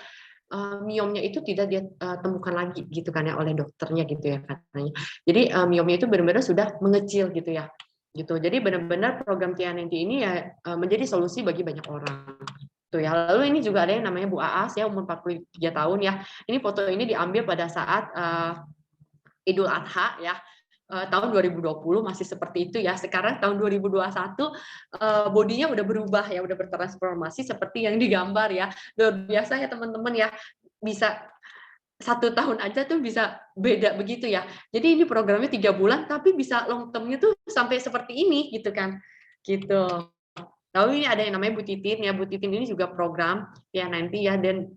miomnya itu tidak dia temukan lagi gitu kan ya oleh dokternya gitu ya katanya. Jadi miomnya itu benar-benar sudah mengecil gitu ya. Gitu. Jadi benar-benar program Tianenti ini ya menjadi solusi bagi banyak orang. Tuh ya. Lalu ini juga ada yang namanya Bu Aas ya, umur 43 tahun ya. Ini foto ini diambil pada saat Idul Adha ya. Tahun 2020 masih seperti itu ya. Sekarang tahun 2021 bodinya udah berubah ya, udah bertransformasi seperti yang digambar ya. Luar biasa ya teman-teman ya. Bisa 1 tahun aja tuh bisa beda begitu ya. Jadi ini programnya 3 bulan tapi bisa long term-nya tuh sampai seperti ini gitu kan. Gitu. Lalu ini ada yang namanya Bu Titin ya. Bu Titin ini juga program Tia90 ya, dan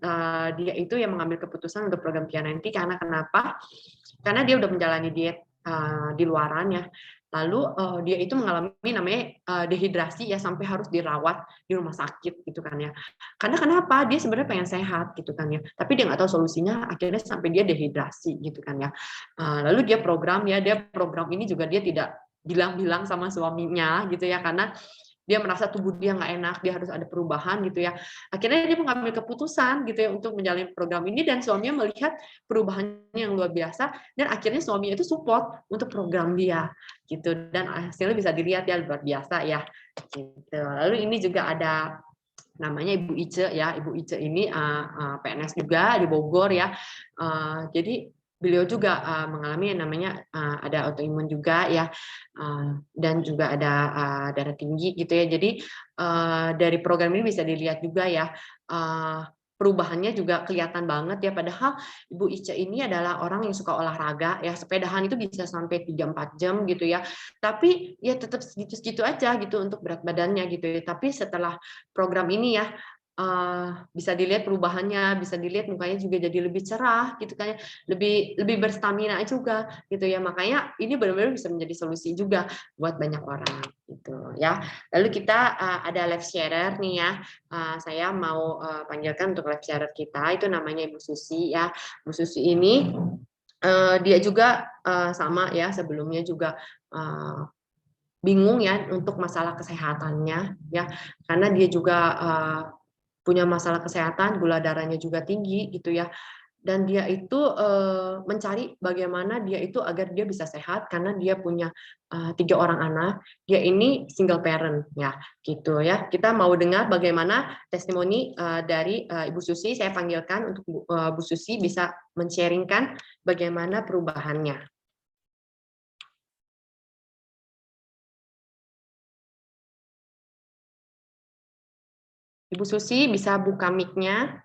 dia itu yang mengambil keputusan untuk program Tia90 karena kenapa? Karena dia udah menjalani diet di luaran ya. Lalu dia itu mengalami namanya dehidrasi ya, sampai harus dirawat di rumah sakit gitu kan ya. Karena kenapa? Dia sebenarnya pengen sehat gitu kan ya. Tapi dia nggak tahu solusinya, akhirnya sampai dia dehidrasi gitu kan ya. Lalu dia program ini juga dia tidak bilang-bilang sama suaminya gitu ya, karena dia merasa tubuh dia nggak enak, dia harus ada perubahan gitu ya. Akhirnya dia mengambil keputusan gitu ya untuk menjalani program ini, dan suaminya melihat perubahannya yang luar biasa, dan akhirnya suaminya itu support untuk program dia gitu, dan hasilnya bisa dilihat ya, luar biasa ya. Gitu. Lalu ini juga ada namanya Ibu Ice ya. Ibu Ice ini PNS juga di Bogor ya. Jadi beliau juga mengalami yang namanya ada autoimun juga ya, dan juga ada darah tinggi gitu ya. Jadi dari program ini bisa dilihat juga ya, perubahannya juga kelihatan banget ya. Padahal Ibu Ice ini adalah orang yang suka olahraga ya, sepedahan itu bisa sampai 3-4 jam gitu ya. Tapi ya tetap segitu-segitu aja gitu untuk berat badannya gitu ya. Tapi setelah program ini ya bisa dilihat perubahannya, bisa dilihat mukanya juga jadi lebih cerah gitu kan ya, lebih berstamina juga gitu ya. Makanya ini benar-benar bisa menjadi solusi juga buat banyak orang gitu ya. Lalu kita ada live sharer nih ya. Saya mau panggilkan untuk live sharer kita, itu namanya Ibu Susi ya. Bu Susi ini dia juga sama ya, sebelumnya juga bingung ya untuk masalah kesehatannya ya, karena dia juga punya masalah kesehatan, gula darahnya juga tinggi gitu ya. dan dia itu mencari bagaimana dia itu agar dia bisa sehat karena dia punya 3 orang anak. Dia ini single parent ya, gitu ya. Kita mau dengar bagaimana testimoni dari Ibu Susi. Saya panggilkan untuk Bu Susi bisa men-sharingkan bagaimana perubahannya. Ibu Susi bisa buka mic-nya.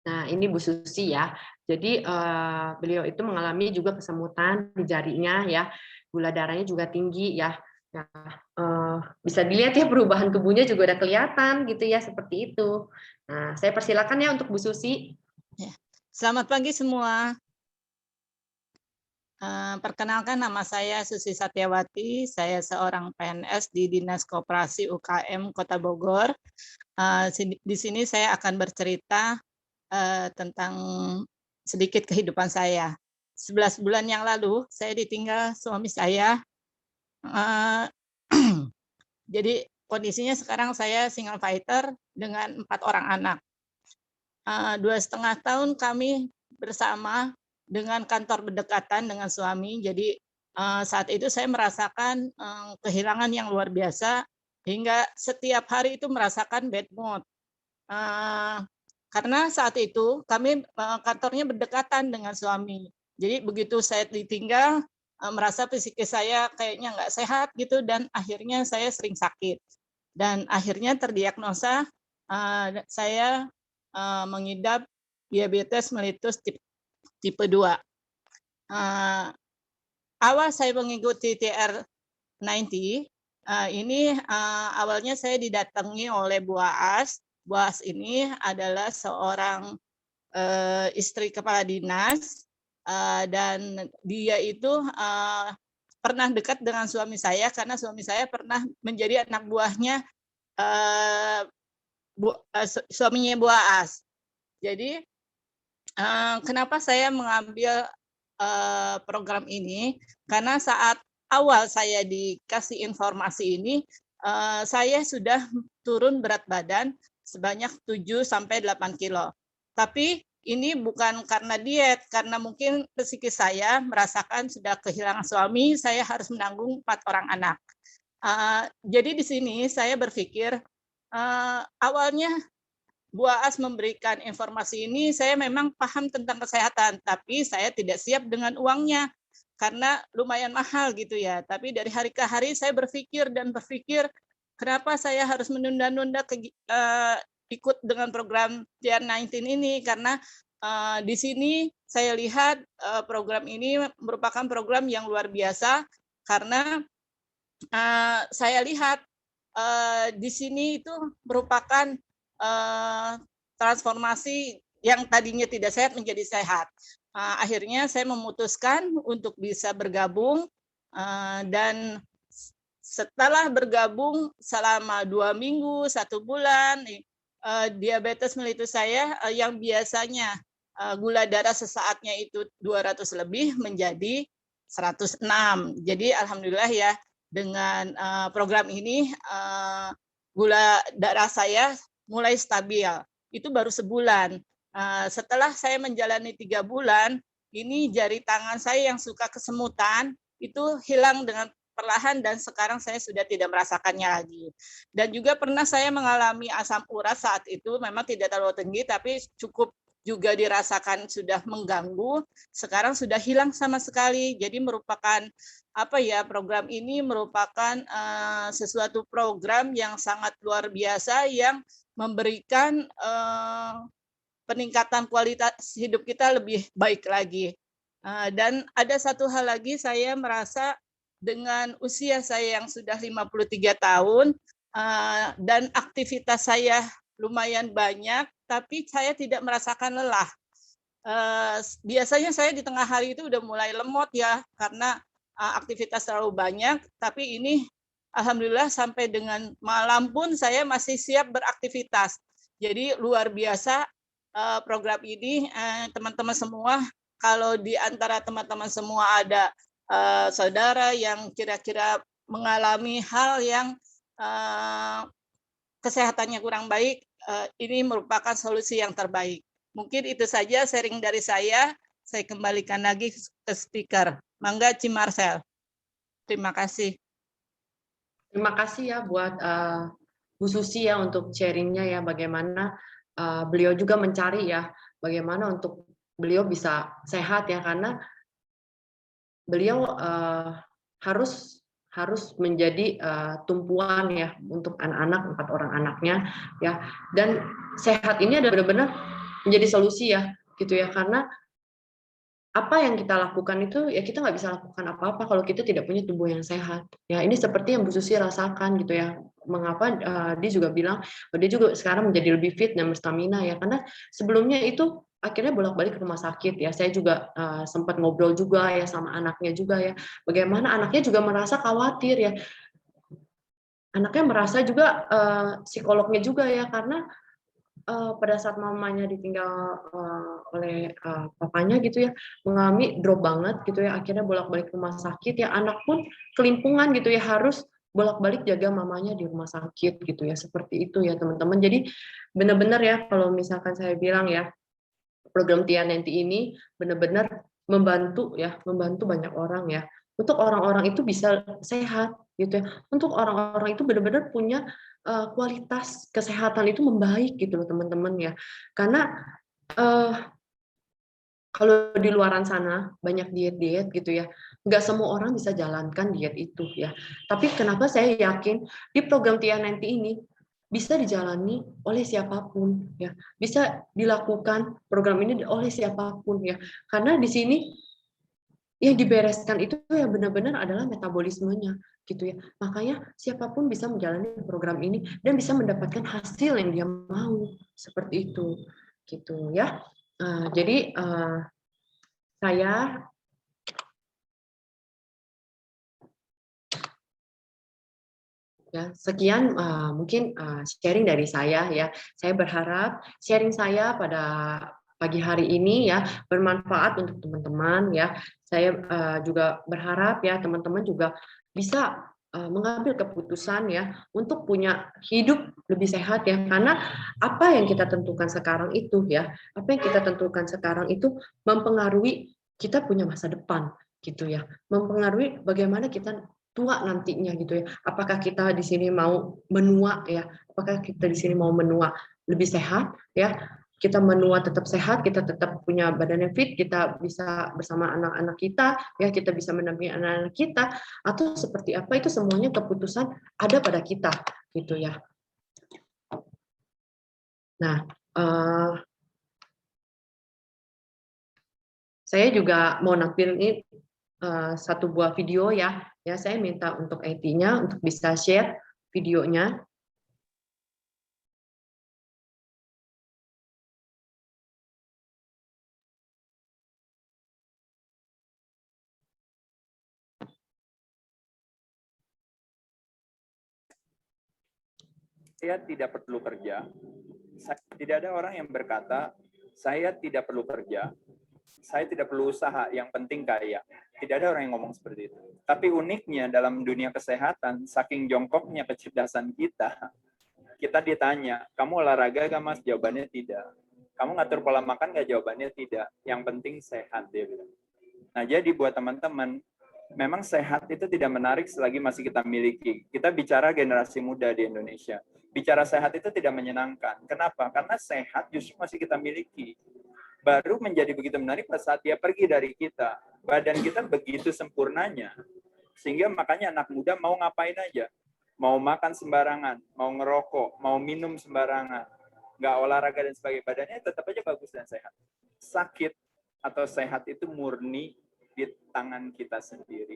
Nah, ini Bu Susi ya. Jadi beliau itu mengalami juga kesemutan di jarinya ya. Gula darahnya juga tinggi ya. Nah, bisa dilihat ya perubahan tubuhnya juga udah kelihatan gitu ya, seperti itu. Nah, saya persilakan ya untuk Bu Susi. Ya. Selamat pagi semua. Perkenalkan, nama saya Susi Satyawati. Saya seorang PNS di Dinas Koperasi UKM Kota Bogor. Di sini saya akan bercerita tentang sedikit kehidupan saya. 11 bulan yang lalu saya ditinggal suami saya. Jadi kondisinya sekarang saya single fighter dengan 4 orang anak. 2,5 tahun kami bersama dengan kantor berdekatan dengan suami. Jadi saat itu saya merasakan kehilangan yang luar biasa hingga setiap hari itu merasakan bad mood. Karena saat itu kami kantornya berdekatan dengan suami. Jadi begitu saya ditinggal, merasa psikis saya kayaknya nggak sehat gitu, dan akhirnya saya sering sakit. Dan akhirnya terdiagnosa saya mengidap diabetes mellitus tipe 2. Awal saya mengikuti TR90, ini awalnya saya didatangi oleh Bu Aas. Bu Aas ini adalah seorang istri kepala dinas, dan dia itu pernah dekat dengan suami saya karena suami saya pernah menjadi anak buahnya suaminya Bu Aas. Jadi kenapa saya mengambil program ini? Karena saat awal saya dikasih informasi ini, saya sudah turun berat badan sebanyak 7-8 kilo. Tapi ini bukan karena diet, karena mungkin psikis saya merasakan sudah kehilangan suami, saya harus menanggung 4 orang anak. Jadi di sini saya berpikir, awalnya Bu Aas memberikan informasi ini, saya memang paham tentang kesehatan, tapi saya tidak siap dengan uangnya, karena lumayan mahal gitu ya. Tapi dari hari ke hari saya berpikir, kenapa saya harus menunda-nunda ikut dengan program TR19 ini, karena di sini saya lihat program ini merupakan program yang luar biasa, karena saya lihat di sini itu merupakan transformasi yang tadinya tidak sehat menjadi sehat. Akhirnya saya memutuskan untuk bisa bergabung, dan setelah bergabung selama 2 minggu, 1 bulan, diabetes mellitus saya yang biasanya gula darah sesaatnya itu 200 lebih menjadi 106. Jadi alhamdulillah ya, dengan program ini gula darah saya mulai stabil. Itu baru sebulan. Setelah saya menjalani 3 bulan, ini jari tangan saya yang suka kesemutan itu hilang dengan perlahan, dan sekarang saya sudah tidak merasakannya lagi. Dan juga pernah saya mengalami asam urat saat itu, memang tidak terlalu tinggi, tapi cukup juga dirasakan sudah mengganggu. Sekarang sudah hilang sama sekali. Jadi merupakan program ini merupakan sesuatu program yang sangat luar biasa yang memberikan peningkatan kualitas hidup kita lebih baik lagi. Dan ada satu hal lagi, saya merasa dengan usia saya yang sudah 53 tahun dan aktivitas saya lumayan banyak, tapi saya tidak merasakan lelah. Biasanya saya di tengah hari itu udah mulai lemot ya, karena aktivitas terlalu banyak, tapi ini alhamdulillah sampai dengan malam pun saya masih siap beraktivitas. Jadi luar biasa program ini, teman-teman semua kalau di antara teman-teman semua ada saudara yang kira-kira mengalami hal yang kesehatannya kurang baik, ini merupakan solusi yang terbaik. Mungkin itu saja sharing dari saya. Saya kembalikan lagi ke speaker. Mangga Ci Marcel. Terima kasih. Terima kasih ya buat Bu Susi ya untuk sharingnya ya, bagaimana beliau juga mencari ya bagaimana untuk beliau bisa sehat ya, karena beliau harus menjadi tumpuan ya untuk anak-anak, 4 orang anaknya ya, dan sehat ini ada benar-benar menjadi solusi ya gitu ya, karena apa yang kita lakukan itu ya kita nggak bisa lakukan apa-apa kalau kita tidak punya tubuh yang sehat ya. Ini seperti yang Bu Susi rasakan gitu ya, mengapa dia juga bilang dia juga sekarang menjadi lebih fit dan berstamina ya, karena sebelumnya itu akhirnya bolak-balik ke rumah sakit ya. Saya juga sempat ngobrol juga ya sama anaknya juga ya, bagaimana anaknya juga merasa khawatir ya, anaknya merasa juga psikolognya juga ya, karena pada saat mamanya ditinggal oleh papanya gitu ya, mengalami drop banget gitu ya, akhirnya bolak-balik rumah sakit ya, anak pun kelimpungan gitu ya, harus bolak-balik jaga mamanya di rumah sakit gitu ya, seperti itu ya teman-teman. Jadi benar-benar ya kalau misalkan saya bilang ya, program Tianenti ini benar-benar membantu ya, membantu banyak orang ya, untuk orang-orang itu bisa sehat gitu ya, untuk orang-orang itu benar-benar punya kualitas kesehatan itu membaik gitu loh teman-teman ya, karena kalau di luaran sana banyak diet-diet gitu ya, nggak semua orang bisa jalankan diet itu ya, tapi kenapa saya yakin di program Tianenti ini bisa dijalani oleh siapapun ya, bisa dilakukan program ini oleh siapapun ya, karena di sini yang dibereskan itu ya benar-benar adalah metabolismenya gitu ya, makanya siapapun bisa menjalani program ini dan bisa mendapatkan hasil yang dia mau, seperti itu gitu ya. Jadi saya ya, sekian mungkin sharing dari saya ya. Saya berharap sharing saya pada pagi hari ini ya bermanfaat untuk teman-teman ya. Saya juga berharap ya teman-teman juga bisa mengambil keputusan ya untuk punya hidup lebih sehat ya, karena apa yang kita tentukan sekarang itu ya, apa yang kita tentukan sekarang itu mempengaruhi kita punya masa depan gitu ya, mempengaruhi bagaimana kita tua nantinya gitu ya. Apakah kita di sini mau menua ya? Apakah kita di sini mau menua lebih sehat ya? Kita menua tetap sehat, kita tetap punya badan yang fit, kita bisa bersama anak-anak kita ya, kita bisa mendampingi anak-anak kita, atau seperti apa, itu semuanya keputusan ada pada kita gitu ya. Nah, saya juga mau nampilin satu buah video ya. Ya, saya minta untuk IT-nya untuk bisa share videonya. Saya tidak perlu kerja. Tidak ada orang yang berkata, saya tidak perlu kerja, saya tidak perlu usaha, yang penting kaya. Tidak ada orang yang ngomong seperti itu. Tapi uniknya dalam dunia kesehatan, saking jongkoknya kecerdasan kita ditanya, kamu olahraga gak mas? Jawabannya tidak. Kamu ngatur pola makan gak? Jawabannya tidak. Yang penting sehat, dia bilang. Nah, jadi buat teman-teman, memang sehat itu tidak menarik selagi masih kita miliki. Kita bicara generasi muda di Indonesia. Bicara sehat itu tidak menyenangkan. Kenapa? Karena sehat justru masih kita miliki. Baru menjadi begitu menarik pada saat dia pergi dari kita. Badan kita begitu sempurnanya. Sehingga makanya anak muda mau ngapain aja. Mau makan sembarangan, mau ngerokok, mau minum sembarangan, nggak olahraga dan sebagainya. Badannya tetap aja bagus dan sehat. Sakit atau sehat itu murni di tangan kita sendiri.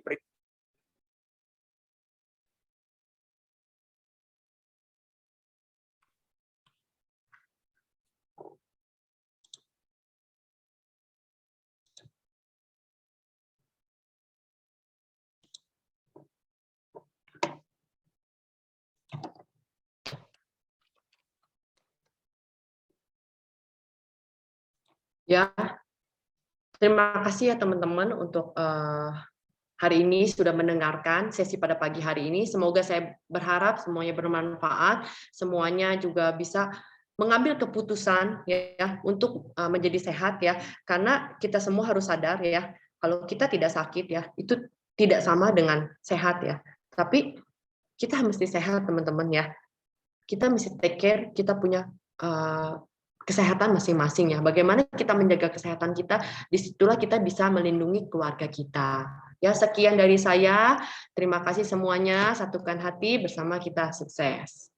Ya, Terima kasih ya teman-teman untuk hari ini sudah mendengarkan sesi pada pagi hari ini. Semoga saya berharap semuanya bermanfaat, semuanya juga bisa mengambil keputusan ya untuk menjadi sehat ya. Karena kita semua harus sadar ya, kalau kita tidak sakit ya, itu tidak sama dengan sehat ya. Tapi kita mesti sehat teman-teman ya. Kita mesti take care, kita punya kesehatan masing-masing ya. Bagaimana kita menjaga kesehatan kita, disitulah kita bisa melindungi keluarga kita. Ya, sekian dari saya. Terima kasih semuanya. Satukan hati bersama kita sukses.